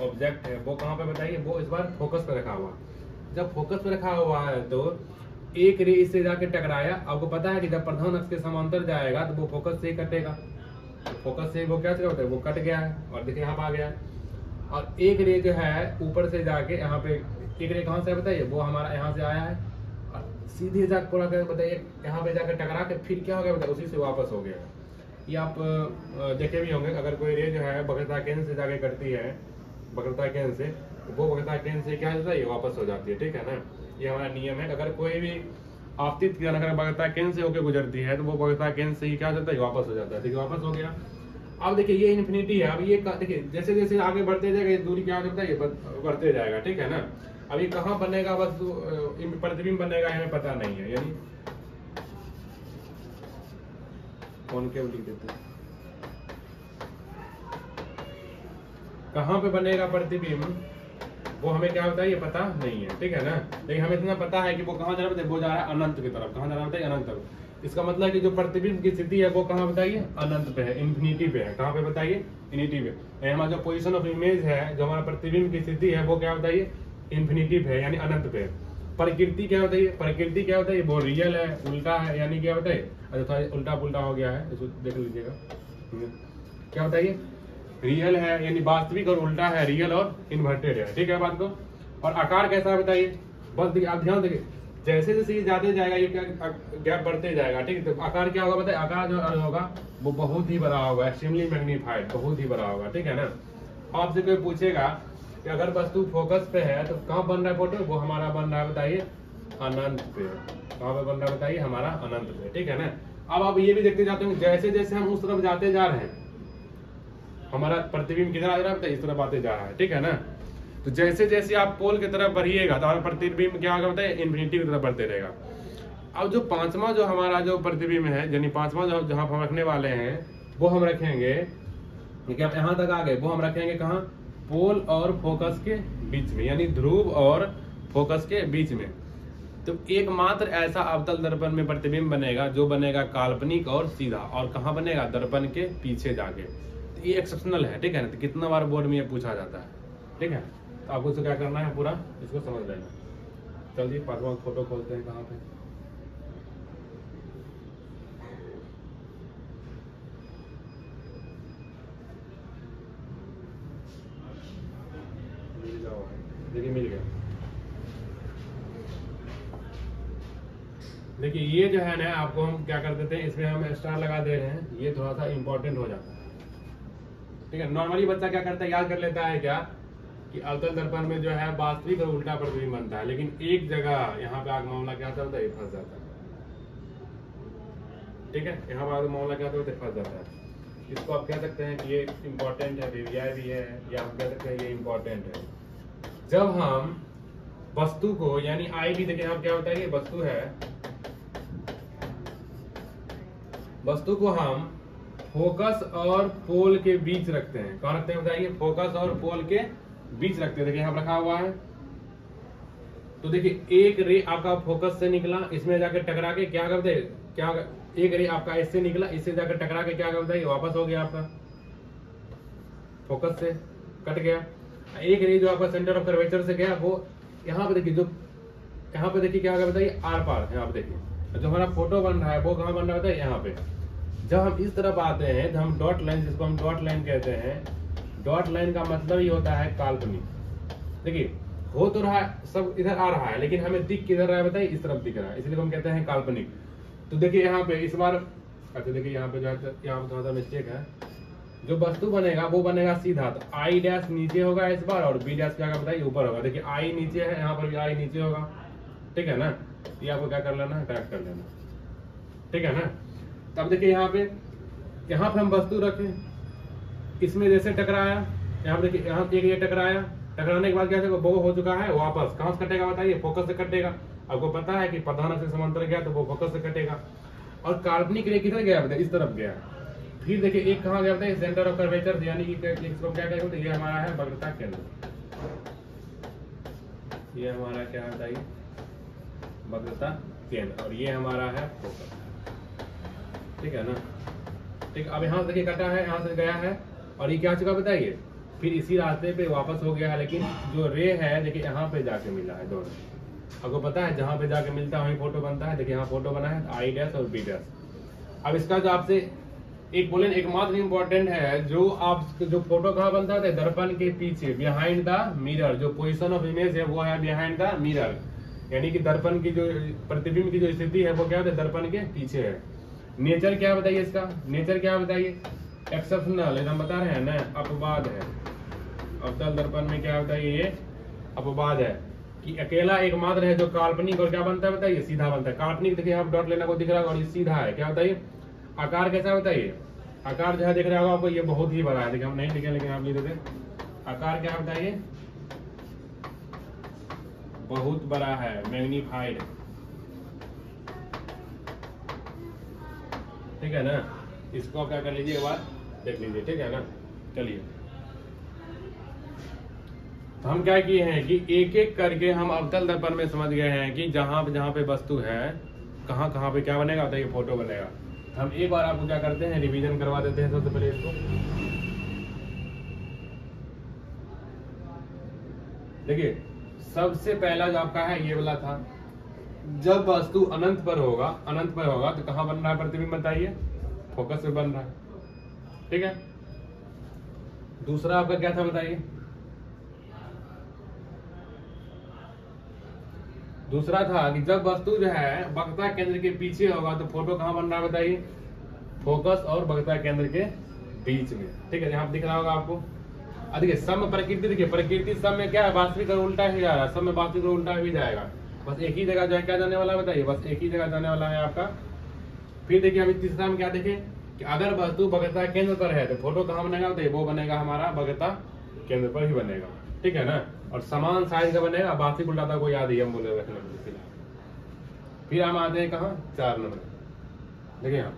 ऑब्जेक्ट है, वो कहाँ पे बताइए, वो इस बार फोकस पे रखा हुआ। जब फोकस पे रखा हुआ है तो एक रे इससे जाके टकराया। आपको पता है कि जब प्रधान अक्ष के समांतर जाएगा तो वो फोकस से ही कटेगा। फोकस से वो क्या होता है, वो कट गया है और देखिए यहाँ पे आ गया है। और एक रे जो है ऊपर से जाके यहाँ पे, एक रे कहाँ से बताइए, वो हमारा यहाँ से आया है और सीधे जाके पूरा बताइए यहाँ पे जाकर टकरा के फिर क्या हो गया बताइए, उसी से वापस हो गया। ये आप देखे भी होंगे, अगर कोई रे जो है वक्रता केंद्र से जाके कटती है, वक्रता केंद्र से, वो वक्रता केंद्र से क्या होता है, ये वापस हो जाती है, ठीक है ना। ये हमारा नियम है। अगर कोई भी आपतित क्रिया अगर वक्रता केंद्र से होकर गुजरती है तो वो वक्रता केंद्र से ही क्या हो जाता है, वापस हो जाता है। देखिए वापस हो गया। अब देखिए ये इन्फिनिटी है। अब ये देखिए जैसे जैसे आगे बढ़ते जाएगा ये दूरी क्या होता है, ये बढ़ते जाएगा, ठीक है ना। अब ये कहाँ बनेगा, बस प्रतिबिंब बनेगा, हमें पता नहीं है। यानी कौन के लिख देते हैं, कहाँ पे बनेगा प्रतिबिंब वो हमें क्या होता है, ये पता नहीं है, ठीक है ना। लेकिन हमें इतना पता है कि वो कहाँ जा रहा है, वो जा रहा है अनंत की तरफ। कहाँ जा रहा है, अनंत तरफ। इसका मतलब है कि जो प्रतिबिंब की स्थिति है वो कहाँ बताइए, अनंत पे है, इन्फिनिटी पे है। कहाँ पे बताइए, इन्फिनिटी पे। हमारा जो पोजीशन ऑफ इमेज है, जो हमारा प्रतिबिंब की स्थिति है, वो क्या बताइए, इन्फिनिटी पे है, यानी अनंत पे है। प्रकृति क्या बताइए, प्रकृति क्या बताइए, वो रियल है, उल्टा है, यानी क्या बताइए, अच्छा थोड़ा उल्टा पुल्टा हो गया है, इसको देख लीजिएगा। क्या बताइए, रियल है यानी वास्तविक, और उल्टा है रियल और इन्वर्टेड है, ठीक है बात को। और आकार कैसा है बताइए, बस आप ध्यान देखिए, जैसे जैसे ये जाते जाएगा ये क्या गैप बढ़ते जाएगा, ठीक है। तो आकार क्या होगा बताइए, आकार जो होगा वो बहुत ही बड़ा होगा, एक्सट्रीमली मैग्नीफाइड, बहुत ही बड़ा होगा, ठीक है ना। आपसे कोई पूछेगा कि अगर वस्तु फोकस पे है तो कहाँ बन रहा है फोटो, वो हमारा बन रहा है बताइए अनंत पे। कहाँ पे बन रहा है बताइए, हमारा अनंत पे, ठीक है ना। अब आप ये भी देखते जाते हैं जैसे जैसे हम उस तरफ जाते जा रहे हैं, हमारा प्रतिबिंब किधर आ रहा है, इस तरफ आते जा रहा है, ठीक है ना। तो जैसे जैसे आप पोल की तरफ बढ़िएगा तो हमारा प्रतिबिंब क्या होगा बताइए, इन्फिनिटी की तरफ बढ़ते रहेगा। अब जो 5वां जो हमारा जो प्रतिबिंब है, यानी 5वां जो जहां हम रखने वाले हैं, वो हम रखेंगे क्या, यहाँ तक आ गए, वो हम रखेंगे कहाँ, पोल और फोकस के बीच में, यानी ध्रुव और फोकस के बीच में। तो एकमात्र ऐसा अवतल दर्पण में प्रतिबिंब बनेगा जो बनेगा काल्पनिक और सीधा, और कहाँ बनेगा, दर्पण के पीछे जाके। तो ये एक्सेप्शनल है, ठीक है ना। तो कितना बार बोर्ड में ये पूछा जाता है, ठीक है। तो आपको इसको क्या करना है, पूरा इसको समझ लेना। चलिए 5वां फोटो खोलते हैं, कहाँ पे, जाओ देखिए मिल गया। देखिए ये जो है ना, आपको हम क्या कर देते हैं, इसमें हम स्टार लगा दे रहे हैं, ये थोड़ा सा इंपॉर्टेंट हो जाता है। ठीक है, नॉर्मली बच्चा क्या करता है, याद कर लेता है क्या कि अवतल दर्पण में जो है वास्तविक और उल्टा प्रतिबिंब बनता है, लेकिन एक जगह यहाँ पे आगे मामला क्या चलता है, फंस जाता है। ठीक है, यहाँ पर मामला क्या होता है, फंस जाता है। इसको आप कह सकते हैं कि ये इम्पोर्टेंट है, यह भी है, या हम कह सकते हैं ये इम्पोर्टेंट है। जब हम वस्तु को, यानी आई भी देखिए यहाँ क्या होता है, ये वस्तु है, वस्तु को हम फोकस और पोल के बीच रखते हैं। कहाँ रखते हैं बताइए, फोकस और पोल के बीच रखते हैं। देखिए यहाँ रखा हुआ है, तो देखिए एक रे आपका फोकस से निकला, इसमें जाकर टकरा के क्या करते, क्या एक रे आपका इससे निकला, इससे जाकर टकरा के क्या करता है, वापस हो गया आपका फोकस से कट गया। एक रे जो आपका सेंटर ऑफ कर्वेचर से गया, वो यहाँ पे देखिए, जो यहाँ पे देखिए क्या होगा बताइए, आर पार। यहाँ पे देखिए जो हमारा फोटो बन रहा है वो कहाँ बन रहा है, यहाँ पे। जब हम इस तरफ आते हैं, जब हम डॉट लाइन, जिसको हम डॉट लाइन कहते हैं, डॉट लाइन का मतलब ही होता है काल्पनिक। देखिए हो तो रहा है, सब इधर आ रहा है, लेकिन हमें दिख किधर रहा है बताइए, इस तरफ दिख रहा है, इसलिए हम कहते हैं काल्पनिक। तो देखिए यहाँ पे इस बार, अच्छा देखिए यहाँ पे जो है, यहाँ पे थोड़ा सा मिस्टेक है, जो वस्तु बनेगा वो बनेगा सीधा, तो आई डैश नीचे होगा इस बार, और बी डैश क्या बताइए ऊपर होगा। देखिए आई नीचे है, यहाँ पर भी आई नीचे होगा। ठीक है ना, ये आपको क्या कर लेना है, करेक्ट कर लेना। ठीक है ना, तब देखिए यहाँ पे हम वस्तु रखें, इसमें जैसे टकराया, यहाँ पे देखिए यहाँ एक ये टकराया, टकराने के बाद क्या वो हो चुका है, वापस कहाँ से कटेगा बताइए, फोकस से कटेगा। आपको पता है कि प्रधान से समांतर गया तो वो फोकस से कटेगा। और काल्पनिक रे किधर गया बताइए, इस तरफ गया। फिर देखिए एक कहाँ गया बताइए, सेंटर ऑफ कर्वेचर, यानी कि इसको क्या कहेंगे, ये हमारा है वक्रता केंद्र, ये हमारा क्या है बताइए, वक्रता केंद्र, और ये हमारा है फोकस। ठीक है ना, ठीक। अब यहाँ से देखिए कटा है, यहाँ से गया है, और ये क्या चुका बताइए, फिर इसी रास्ते पे वापस हो गया है, लेकिन जो रे है देखिए यहाँ पे जाके मिला है दोनों। आपको पता है जहाँ पे जाके मिलता है वहीं फोटो बनता है। देखिए यहाँ फोटो बना है, आई डैश और बी डैश। अब इसका जो आपसे एक बोले एकमात्र इम्पोर्टेंट है, जो आप जो फोटो कहाँ बनता है, दर्पण के पीछे, बिहाइंड द मिरर। जो पोजीशन ऑफ इमेज है वो है बिहाइंड द मिरर, यानी कि दर्पण की जो प्रतिबिंब की जो स्थिति है वो क्या है, दर्पण के पीछे है। नेचर क्या बताइए, इसका नेचर क्या बताइए, एक्सेप्शनल, हम बता रहे हैं ना, अपवाद है। अवतल दर्पण में क्या बताइए, ये अपवाद है कि अकेला एकमात्र है जो काल्पनिक और क्या बनता है बताइए, सीधा बनता है। काल्पनिक देखिए आप डॉट लेना को दिख रहा है, और ये सीधा है। क्या बताइए, आकार कैसा बताइए, आकार जो है दिख रहा होगा आपको, ये बहुत ही बड़ा है। देखिए हम नहीं लिखे, लेकिन आप लिख देते, आकार क्या बताइए, बहुत बड़ा है, मैग्नीफाइड। ठीक है ना, इसको क्या कर लीजिए, एक बार देख लीजिए। ठीक है ना, चलिए तो हम क्या किए हैं कि एक एक करके हम अवतल दर्पण में समझ गए हैं कि जहां पे वस्तु है, कहां कहां पे क्या बनेगा बताइए, फोटो बनेगा। हम एक बार आपको क्या करते हैं, रिवीजन करवा देते हैं। सबसे पहले इसको देखिए, सबसे पहला जो आपका है ये वाला था, जब वस्तु अनंत पर होगा तो कहां बन रहा है प्रतिबिंब बताइए, फोकस पे बन रहा है। ठीक है, दूसरा आपका क्या था बताइए, दूसरा था कि जब वस्तु जो है वक्रता केंद्र के पीछे होगा तो फोटो कहां बन रहा है बताइए, फोकस और वक्रता केंद्र के बीच में। ठीक है, यहाँ दिख रहा होगा आपको। देखिए सम प्रकृति, देखिए प्रकृति सब में क्या है, वास्तविक और उल्टा ही जा रहा है, सब में वास्तविक और उल्टा भी जाएगा, बस एक ही जगह जो है क्या जाने वाला है बताइए, बस एक ही जगह जाने वाला है आपका। फिर देखिए अभी तीसरा में क्या देखें कि अगर वस्तु वक्रता केंद्र पर है तो फोटो कहाँ बनेगा बताइए, वो बनेगा हमारा वक्रता केंद्र पर ही बनेगा। ठीक है ना, और समान साइज का बनेगा, वास्तविक उल्टा को याद ही हम बोले रखने। फिर हम आते हैं कहाँ, 4 नंबर। देखिए यहाँ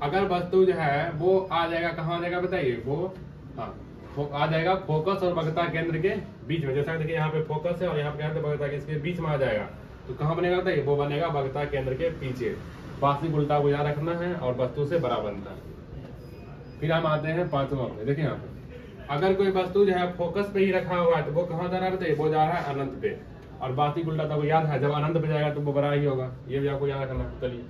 अगर वस्तु जो है वो आ जाएगा, कहाँ आ जाएगा बताइए, वो हाँ वो आ जाएगा फोकस और वक्रता केंद्र के बीच में। जैसा देखिए यहाँ पे फोकस है और यहाँ पे वक्रता के इसके बीच में आ जाएगा, तो कहाँ बनेगा बताइए, वो बनेगा वक्रता केंद्र के पीछे। वास्तविक उल्टा को याद रखना है और वस्तु से बड़ा बनता है। फिर हम आते हैं 5वां पे। देखिए यहाँ पे अगर कोई वस्तु जो है फोकस पे ही रखा हुआ है तो वो कहाँ जा रहा है बताइए, वो जा रहा है अनंत पे, और वास्तविक उल्टा को याद है, जब अनंत पे जाएगा तो वो बड़ा ही होगा, ये भी आपको याद रखना। चलिए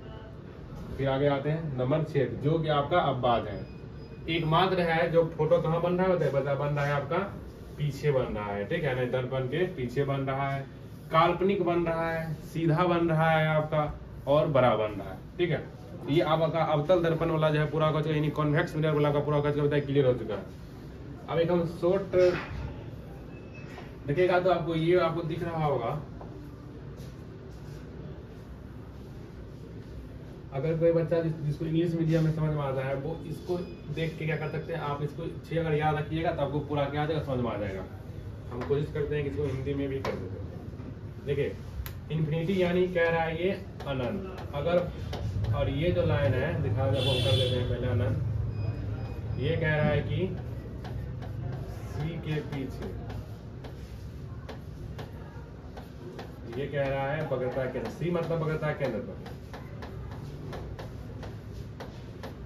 फिर आगे आते हैं नंबर 6, जो कि आपका अपवाद है। एकमात्र है जो फोटो कहाँ बन रहा है बताइए, बन रहा है आपका पीछे बन रहा है, ठीक है ना, दर्पण के पीछे बन रहा है, काल्पनिक बन रहा है, सीधा बन रहा है आपका, और बड़ा बन रहा है, ठीक है। ये आपका अवतल दर्पण वाला जो है पूरा का यानी कॉन्वेक्स मिरर वाला का पूरा का बताया क्लियर हो चुका है। अब एक हम शॉर्ट देखिएगा तो आपको ये आपको दिख रहा होगा, अगर कोई बच्चा जिसको इंग्लिश मीडियम में समझ में आता है वो इसको देख के क्या कर सकते हैं, आप इसको अच्छे अगर याद रखिएगा तो आपको पूरा क्या आ जाएगा, समझ में आ जाएगा। हम कोशिश करते हैं कि इसको हिंदी में भी कर देते हैं। देखिए इन्फिनिटी यानी कह रहा है ये अनंत, अगर और ये जो लाइन है दिखा जब हम कर देते हैं पहले अनंत, ये कह रहा है कि सी के पीछे, ये कह रहा है वक्रता केंद्र, सी मतलब वक्रता केंद्र पर,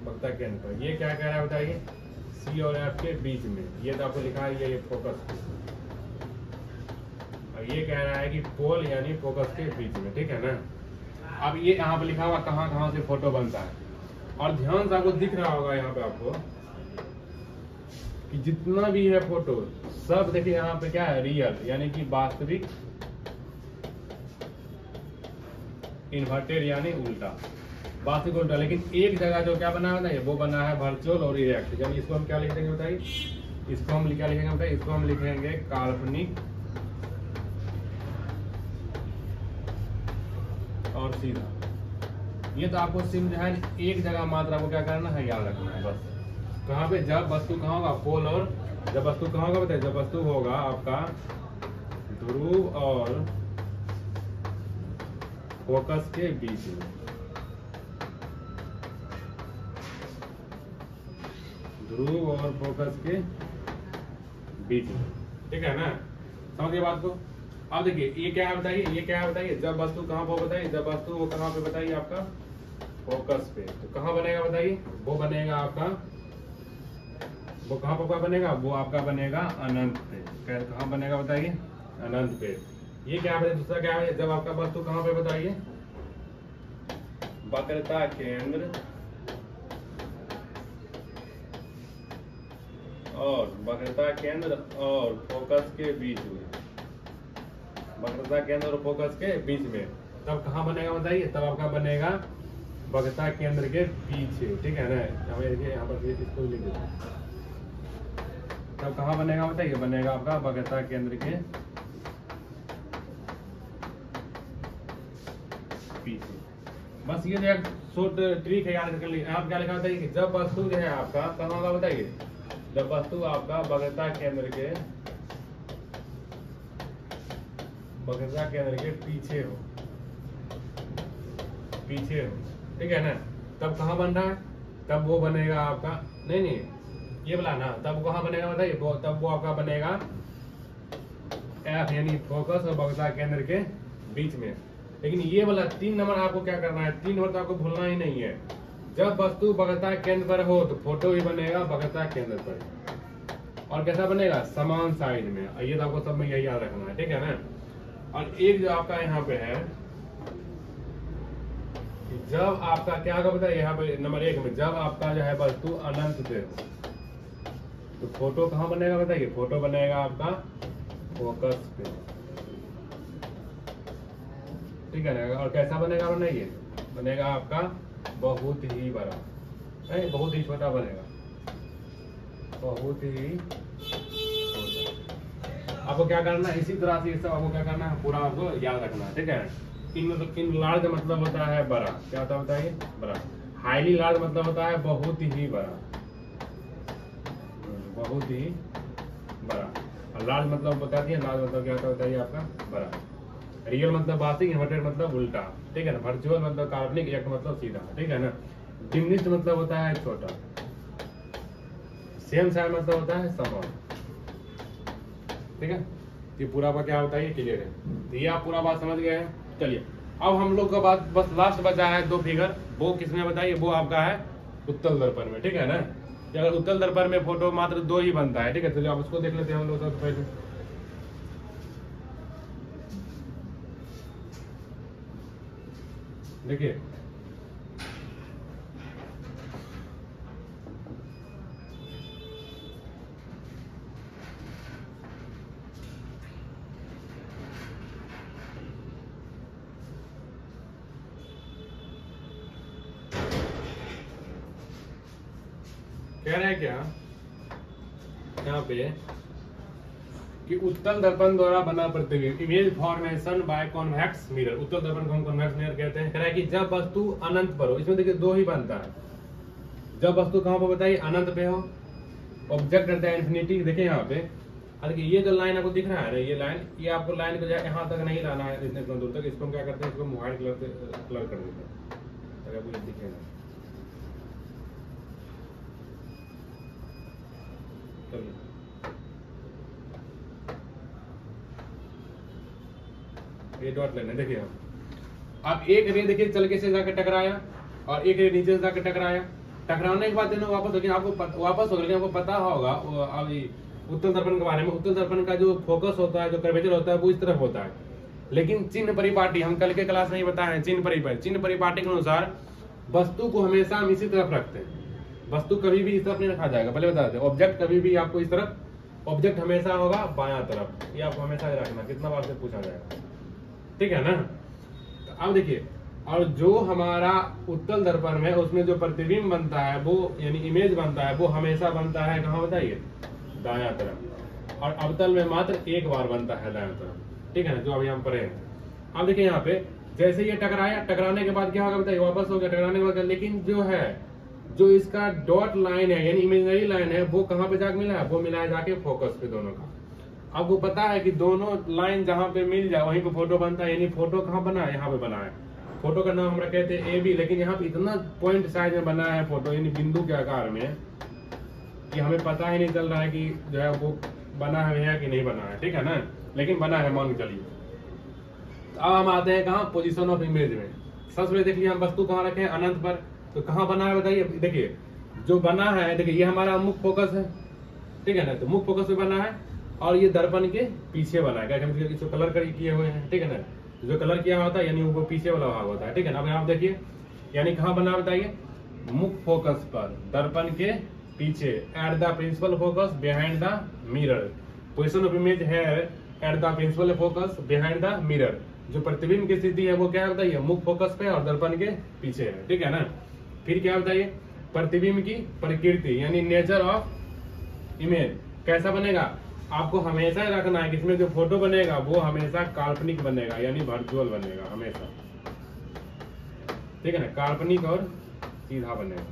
वक्रता केंद्र पर। ये क्या कह रहा है बताइए, सी और एफ के बीच में, ये तो आपको लिखा है ये फोकस, और ये कह रहा है कि पोल यानी फोकस के बीच में, ठीक है ना। अब ये यहाँ पे लिखा हुआ कहाँ कहाँ से फोटो बनता है, और ध्यान से आपको दिख रहा होगा यहाँ पे आपको कि जितना भी है फोटो सब देखिए यहाँ पे क्या है, रियल यानी कि वास्तविक, इन्वर्टेड यानी उल्टा, वास्तविक उल्टा। लेकिन एक जगह जो क्या बना है वो बना है वर्चुअल और इरेक्ट। जब इसको हम क्या लिख देंगे बताइए, इसको हम क्या लिखेंगे बताइए, इसको हम लिखेंगे काल्पनिक और सीधा। ये तो आपको सिम जो है एक जगह मात्र आपको क्या करना है, याद रखना है बस। कहाँ पे, जब वस्तु कहाँ होगा, पोल, और जब वस्तु कहाँ होगा बताइए, जब वस्तु होगा आपका ध्रुव और फोकस के बीच में, ध्रुव और फोकस के बीच में, ठीक है ना, समझ गए बात को। अब देखिए ये क्या है बताइए, ये क्या है बताइए, जब वस्तु कहाँ पर बताइए, जब वस्तु वो कहाँ पे बताइए आपका फोकस पे, तो कहाँ बनेगा बताइए, वो बनेगा आपका, वो कहाँ पर बनेगा, वो आपका बनेगा अनंत पे। कहाँ बनेगा बताइए, अनंत पे। ये क्या है दूसरा क्या है, जब आपका वस्तु कहाँ पे बताइए, वक्रता केंद्र और वक्रता केंद्र और फोकस के बीच में, वक्रता केंद्र और फोकस के बीच में, तब कहाँ बनेगा बताइए, तब आपका बनेगा वक्रता केंद्र के पीछे, ठीक है ना। हमें यहाँ पर इसको लिख देते हैं, तब कहाँ बनेगा बताइए, बनेगा आपका वक्रता केंद्र के पीछे। बस ये एक शॉर्ट ट्रिक है, याद कर लीजिए। आप क्या लिखा बताइए कि जब वस्तु जो है आपका कहाँ होगा बताइए, जब वस्तु आपका वक्रता केंद्र के पीछे हो, पीछे हो, ठीक है ना, तब कहाँ बन रहा है, तब वो बनेगा आपका, नहीं ये बोला ना, तब कहाँ बनेगा बताइए, तब वो आपका बनेगा एफ यानी फोकस और वक्रता केंद्र के बीच में। लेकिन ये वाला 3 नंबर आपको क्या करना है, 3 नंबर तो आपको भूलना ही नहीं है। जब वस्तु वक्रता केंद्र पर हो तो फोटो भी बनेगा वक्रता केंद्र पर, और कैसा बनेगा, समान साइज में। ये तो आपको सब में यही याद रखना है, ठीक है ना। और एक जो आपका यहाँ पे है, जब आपका क्या होगा बताइए, यहाँ पे नंबर 1 में जब आपका जो है वस्तु अनंत पे हो तो फोटो कहाँ बनेगा बताइए, फोटो बनेगा आपका फोकस पे, ठीक है ना। और कैसा बनेगा बनाइए, बनेगा आपका बहुत ही बड़ा, नहीं बहुत ही छोटा बनेगा, बहुत ही छोटा। आपको क्या करना है, इसी तरह से ये सब आपको क्या करना है, पूरा आपको याद रखना है, ठीक है। इन लार्ज मतलब होता है बड़ा, क्या होता है बताइए, बड़ा। हाईली लार्ज मतलब होता है बहुत ही बड़ा, बहुत ही बड़ा। और लार्ज मतलब बता दिए, लार्ज मतलब क्या होता है बताइए आपका, बड़ा। रियल मतलब वास्तविक, इन्वर्टेड मतलब उल्टा, ठीक है ना। वर्चुअल मतलब काल्पनिक, इरेक्ट मतलब सीधा, ठीक है ना। डिमिनिश्ड मतलब होता है छोटा, सेम साइज मतलब होता है समान, ठीक है। ये पूरा आपका क्या बताइए, क्लियर है। तो ये आप पूरा बात समझ गए हैं। चलिए अब हम लोग का बात बस लास्ट बचा है 2 फिगर, वो किसमें बताइए, वो आपका है उत्तल दर्पण में, ठीक है ना। अगर उत्तल दर्पण में फोटो मात्र 2 ही बनता है, ठीक है। चलिए आप उसको देख लेते हैं हम लोग सबसे पहले। देखिए कह रहा है क्या यहाँ पे कि उत्तल दर्पण द्वारा बना प्रतिबिंब, image formation by convex mirror. उत्तल दर्पण को हम कॉन्वेक्स मिरर कहते हैं। कह रहा है कि जब वस्तु अनंत पर हो, इसमें देखिए दो ही बनता है। जब वस्तु कहाँ पर बताइए, अनंत पे हो, ऑब्जेक्ट एट द इन्फिनिटी। देखिए यहाँ पे, देखिए ये जो लाइन आपको दिख रहा है ना, ये लाइन, ये आपको लाइन को यहाँ तक नहीं लाना है, इतने दूर तक। इसको हम क्या करते हैं, इसको व्हाइट कलर से कलर कर देते हैं ताकि आपको ये दिखे ना। चलिए ये डॉट लेना, देखिए अब एक रे देखिए चल के से जाकर टकराया और एक रे नीचे से जाकर टकराया। टकराने के बाद दोनों वापस हो गया, आपको वापस हो गया, आपको पता होगा उत्तल दर्पण के बारे में। उत्तल दर्पण का जो फोकस होता है, जो कर्वेचर होता है, वो इस तरफ होता है। लेकिन चिन्ह परिपाटी हम कल के क्लास में ही बताए हैं। चिन्ह परिपाटी के अनुसार वस्तु को हमेशा हम इसी तरफ रखते हैं। वस्तु कभी भी इस तरफ नहीं रखा जाएगा, पहले बता देते। ऑब्जेक्ट कभी भी आपको इस तरफ, ऑब्जेक्ट हमेशा होगा बायां तरफ। ये आपको हमेशा रखना, कितना बार से पूछा जाएगा, ठीक है ना। तो अब देखिए, और जो हमारा उत्तल दर्पण में उसमें जो प्रतिबिंब बनता है वो यानी इमेज बनता है, वो हमेशा बनता है कहाँ बताइए, दायां तरफ। और अवतल में मात्र एक बार बनता है दायां तरफ, ठीक है ना, जो अभी हम पढ़े हैं। अब देखिए यहाँ पे जैसे ये टकराया, टकराने के बाद क्या होगा बताइए, वापस हो गया टकराने के बाद। लेकिन जो है, जो इसका डॉट लाइन है यानी इमेजिनरी लाइन है, वो कहाँ पे जाके मिला है, वो मिला है जाके फोकस पे दोनों का। अब वो पता है कि दोनों लाइन जहां पे मिल जाए वहीं पे फोटो बनता है। यानी फोटो कहाँ बना है, यहाँ पे बना है। फोटो का नाम हम कहते हैं AB, लेकिन यहाँ पे इतना पॉइंट साइज में बना है फोटो, यानी बिंदु के आकार में, कि हमें पता ही नहीं चल रहा है कि जो है वो बना है कि नहीं बना है, ठीक है ना। लेकिन बना है, मान के चलिए। अब हम आते हैं कहाँ, पोजिशन ऑफ इमेज में। सबसे पहले देखिए हम वस्तु कहाँ रखे हैं, अनंत पर। तो कहाँ बना है बताइए, देखिए जो बना है, देखिए ये हमारा मुख्य फोकस है, ठीक है ना। तो मुख्य फोकस पे बना है और ये दर्पण के पीछे बना है, क्या इसको कलर किए हुए हैं, ठीक है ना। जो कलर किया होता है यानी वो पीछे वाला भाग होता है, ठीक है ना। अब आप देखिए, यानी कहाँ बना बताइए, मुख्य फोकस पर, दर्पण के पीछे, at the principal focus behind the mirror. Position of image है at the principal focus behind the mirror. जो प्रतिबिंब की स्थिति है वो क्या बताइए, मुख्य फोकस पे और दर्पण के पीछे है, ठीक है ना। फिर क्या बताइए, प्रतिबिंब की प्रकृति यानी नेचर ऑफ इमेज कैसा बनेगा। आपको हमेशा रखना है कि इसमें जो फोटो बनेगा वो हमेशा काल्पनिक बनेगा, यानी वर्चुअल बनेगा हमेशा, ठीक है ना। काल्पनिक और सीधा बनेगा,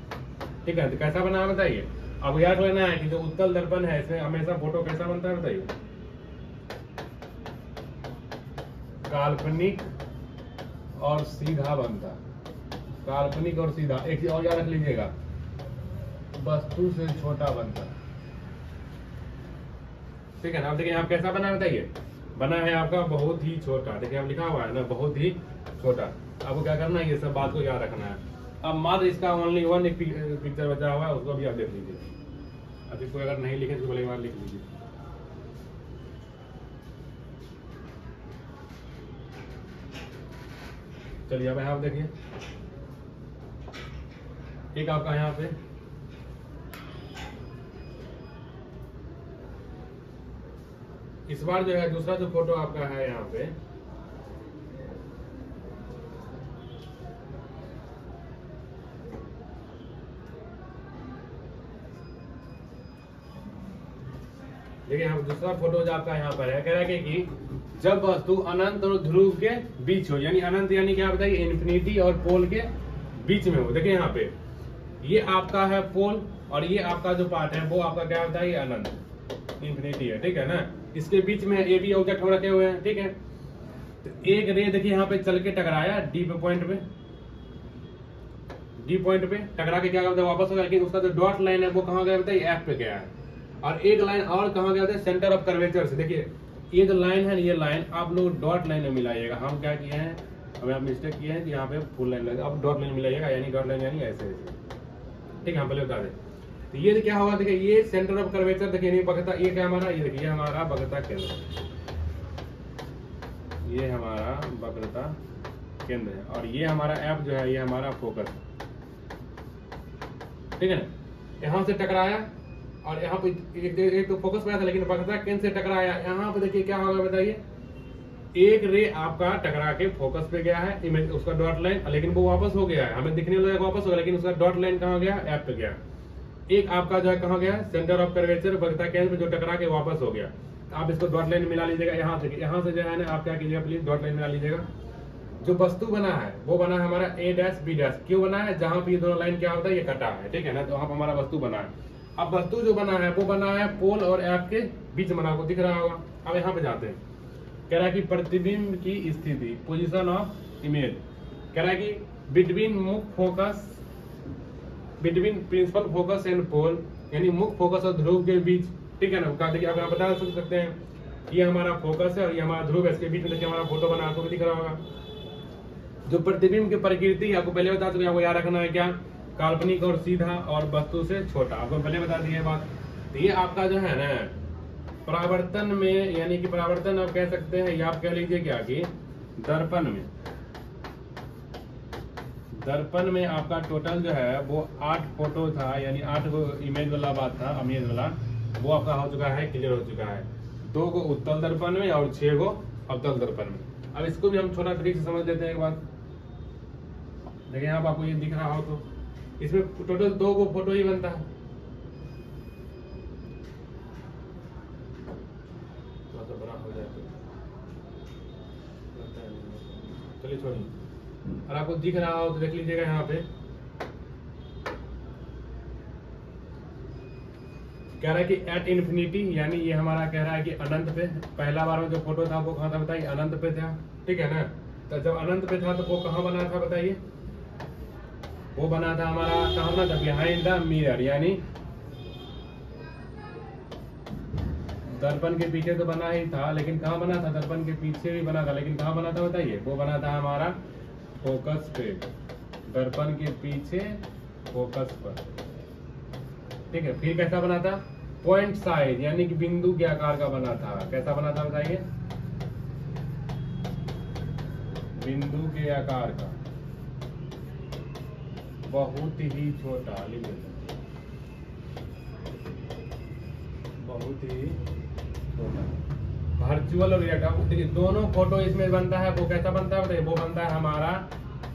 ठीक है। तो कैसा बना है बताइए। अब याद रखना है कि जो उत्तल दर्पण है इसमें हमेशा फोटो कैसा बनता है बताइए, काल्पनिक और सीधा बनता है। काल्पनिक और सीधा। एक चीज और याद रख लीजिएगा, वस्तु से छोटा बनता है, ठीक है ना। अब देखिए यहाँ कैसा बना है बताइए, बना है आपका बहुत ही छोटा। देखिए अब लिखा हुआ है ना, बहुत ही छोटा। आपको क्या करना है, ये सब बात को याद रखना है। अब मात्र इसका ओनली वन एक पिक्चर बचा हुआ है, उसको भी आप देख लीजिए। अब इसको अगर नहीं लिखे तो बोले बार लिख लीजिए। चलिए अब यहाँ देखिए, एक आपका यहाँ पे इस बार जो है दूसरा जो फोटो आपका है यहाँ पे, देखिए यहाँ दूसरा फोटो जो आपका यहाँ पर है, कह रहा है कि जब वस्तु अनंत और ध्रुव के बीच हो, यानी अनंत यानी क्या बताइए, इन्फिनिटी और पोल के बीच में हो। देखिए यहाँ पे ये आपका है पोल और ये आपका जो पार्ट है वो आपका क्या होता है, ये अनंत इन्फिनिटी है, ठीक है ना। इसके बीच में ए बी ऑब्जेक्ट रखे हुए हैं, ठीक है। तो एक रे देखिए यहाँ पे चल के टकराया डी पे पॉइंट पे, डी पॉइंट पे टकरा के क्या करता है, वापस हो गया। लेकिन उसका जो डॉट लाइन है वो कहाँ गया बताइए, एफ पे गया है। और एक लाइन और कहाँ गया था, सेंटर ऑफ कर्वेचर से। देखिए ये जो लाइन है, ये लाइन आप लोग डॉट लाइन में मिलाइएगा। हम क्या किए हैं, हमें आप मिस्टेक किए हैं कि यहाँ पे फुल लाइन लगे, अब डॉट लाइन मिलाइएगा, यानी डॉट लाइन यानी ऐसे ऐसे, ठीक है। हम पहले बता दें तो ये क्या होगा, देखिए ये सेंटर ऑफ कर्वेचर, देखिए नहीं बगता, ये क्या हमारा, ये देखिए हमारा वक्रता केंद्र, ये हमारा वक्रता केंद्र है। और ये हमारा एफ जो है, ये हमारा फोकस, ठीक है ना। यहाँ से टकराया और यहाँ पे एक तो फोकस पे था, लेकिन वक्रता केंद्र से टकराया। यहाँ पे देखिए क्या होगा बताइए, एक रे आपका टकरा के फोकस पे गया है, इमेज उसका डॉट लाइन, लेकिन वो वापस हो गया है, हमें दिखने लगा वापस हो गया, लेकिन उसका डॉट लाइन कहाँ गया, एफ पे गया। एक आपका जो है कहाँ गया, सेंटर ऑफ कर्वेचर बगता केंद्र में जो टकरा के वापस हो गया। आप इसको डॉट लाइन मिला लीजिएगा यहाँ से जो है ना आप क्या कीजिएगा प्लीज डॉट लाइन मिला लीजिएगा। जो वस्तु बना है वो बना है हमारा A डैश B डैश, क्यों बना है, जहां पे ये दोनों लाइन क्या होता है ये कटा है, ठीक है ना, तो वहां पर हमारा वस्तु बना है। अब वस्तु जो बना है वो बना है पोल और एफ के बीच बना, को दिख रहा होगा। अब यहाँ पे जाते हैं, कह रहा है कि प्रतिबिंब की स्थिति, पोजिशन ऑफ इमेज, कह रहा है कि बिटवीन मुख्य focus, between principal focus and pole, यानी मुख्य फोकस और ध्रुव के बीच, ठीक है ना। देखिए आप यहाँ बता सकते हैं ये हमारा फोकस है और ये हमारा ध्रुव है, इसके बीच में देखिए हमारा फोटो बना, आपको भी दिख रहा होगा। जो प्रतिबिंब की प्रकृति आपको पहले बता चुके, आपको याद रखना है क्या, काल्पनिक और सीधा और वस्तु से छोटा, आपको पहले बता दी है बात। तो ये आपका जो है ना परावर्तन में, यानी कि परावर्तन आप कह सकते हैं, या आप कह लीजिए क्या कि दर्पण में, दर्पण में आपका टोटल जो है वो 8 फोटो था, यानी 8 इमेज वाला बात था, इमेज वाला, वो आपका हो चुका है, क्लियर हो चुका है। 2 को उत्तल दर्पण में और 6 को अवतल दर्पण में। अब इसको भी हम छोटा ट्रिक से समझ लेते हैं एक बात। देखिए यहाँ आपको ये दिख रहा हो तो इसमें टोटल 2 को फोटो ही बनता है, थोड़ा सा बड़ा हो जाए तो चलिए छोड़िए। और आपको दिख रहा हो तो देख लीजिएगा यहाँ पे कह रहा है कि एट इन्फिनिटी, यानी ये हमारा कह रहा है कि अनंत पे, पहला बार में जो फोटो था वो कहाँ था बताइए, अनंत पे था, ठीक है ना। तो जब अनंत पे था तो वो कहाँ बना था बताइए, वो बना था हमारा कहाँ बना था, बिहाइंड द मिरर, यानी दर्पण के पीछे तो बना ही था, लेकिन कहाँ बना था, दर्पण के पीछे भी बना था, लेकिन कहाँ बना था बताइए, वो बना था हमारा फोकस पे, दर्पण के पीछे फोकस पर, ठीक है। फिर कैसा बना था, पॉइंट साइज, यानी कि बिंदु के आकार का बना था। कैसा बना था बताइए, बिंदु के आकार का, बहुत ही छोटा, बहुत ही छोटा, वर्चुअल और रियल। अब देखिए दोनों फोटो इसमें बनता है, वो कैसा बनता है बताइए, वो बनता है हमारा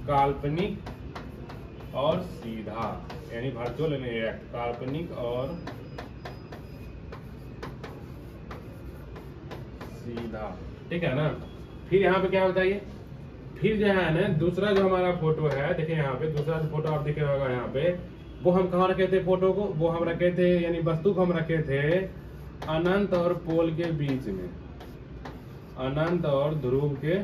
काल्पनिक और सीधा, यानी वर्चुअल और रियल, काल्पनिक और सीधा, ठीक है ना। फिर यहाँ पे क्या बताइए, फिर जो है ना दूसरा जो हमारा फोटो है, देखिए यहाँ पे दूसरा जो फोटो आप देखे होगा यहाँ पे, वो हम कहाँ रखे थे फोटो को, वो हम रखे थे, यानी वस्तु को हम रखे थे अनंत और पोल के बीच में, अनंत और ध्रुव के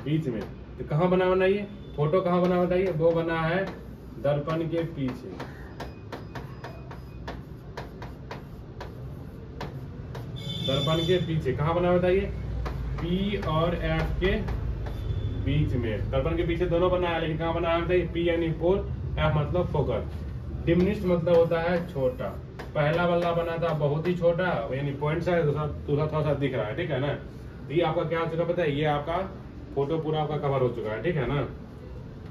बीच में। तो कहाँ बना बनाइए फोटो, कहाँ बना बताइए, वो बना है दर्पण के पीछे, दर्पण के पीछे कहाँ बना बताइए, P और F के बीच में, दर्पण के पीछे दोनों बना है, लेकिन कहाँ बना है बताइए, P यानी पोल, F मतलब फोकस, डिमिनिश्ड मतलब होता है छोटा। पहला वाला बना था बहुत ही छोटा, यानी पॉइंट साइज, दूसरा थोड़ा सा दिख रहा है, ठीक है ना। तो ये आपका क्या हो चुका पता है, ये आपका फोटो पूरा आपका कवर हो चुका है, ठीक है ना।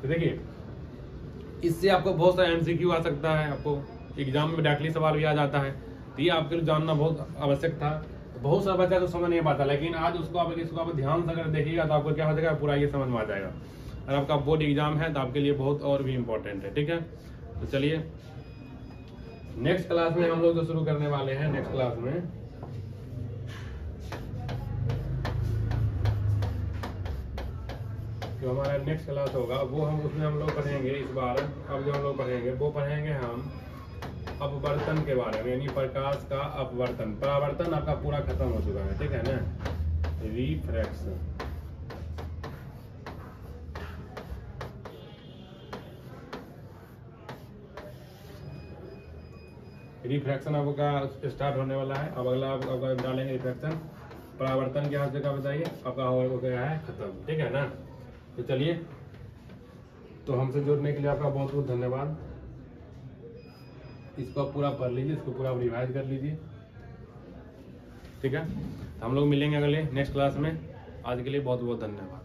तो देखिए इससे आपको बहुत सारा MCQ आ सकता है, आपको एग्जाम में डायरेक्टली सवाल भी आ जाता है। तो ये आपके लिए जानना बहुत आवश्यक था। बहुत सारा बच्चा तो समझ नहीं पाता, लेकिन आज इसको आप ध्यान से अगर देखिएगा तो आपको क्या हो जाएगा, पूरा ये समझ में आ जाएगा। और आपका बोर्ड एग्जाम है तो आपके लिए बहुत और भी इम्पोर्टेंट है, ठीक है। तो चलिए नेक्स्ट क्लास में हम लोग जो शुरू करने वाले हैं, नेक्स्ट क्लास में जो हमारा नेक्स्ट क्लास होगा वो उसमें हम लोग पढ़ेंगे इस बार, अब जो हम लोग पढ़ेंगे वो पढ़ेंगे हम अपवर्तन के बारे में, यानी प्रकाश का अपवर्तन। परावर्तन आपका पूरा खत्म हो चुका है, ठीक है ना। रिफ्रैक्शन, रिफ्रैक्शन आपका स्टार्ट होने वाला है। अब अगला आपका डालेंगे रिफ्रैक्शन। परावर्तन क्या जगह बताइए, आपका हो गया है खत्म, ठीक है ना। तो चलिए, तो हमसे जुड़ने के लिए आपका बहुत बहुत धन्यवाद। इसको आप पूरा पढ़ लीजिए, इसको पूरा रिवाइज कर लीजिए, ठीक है। तो हम लोग मिलेंगे अगले नेक्स्ट क्लास में। आज के लिए बहुत बहुत धन्यवाद।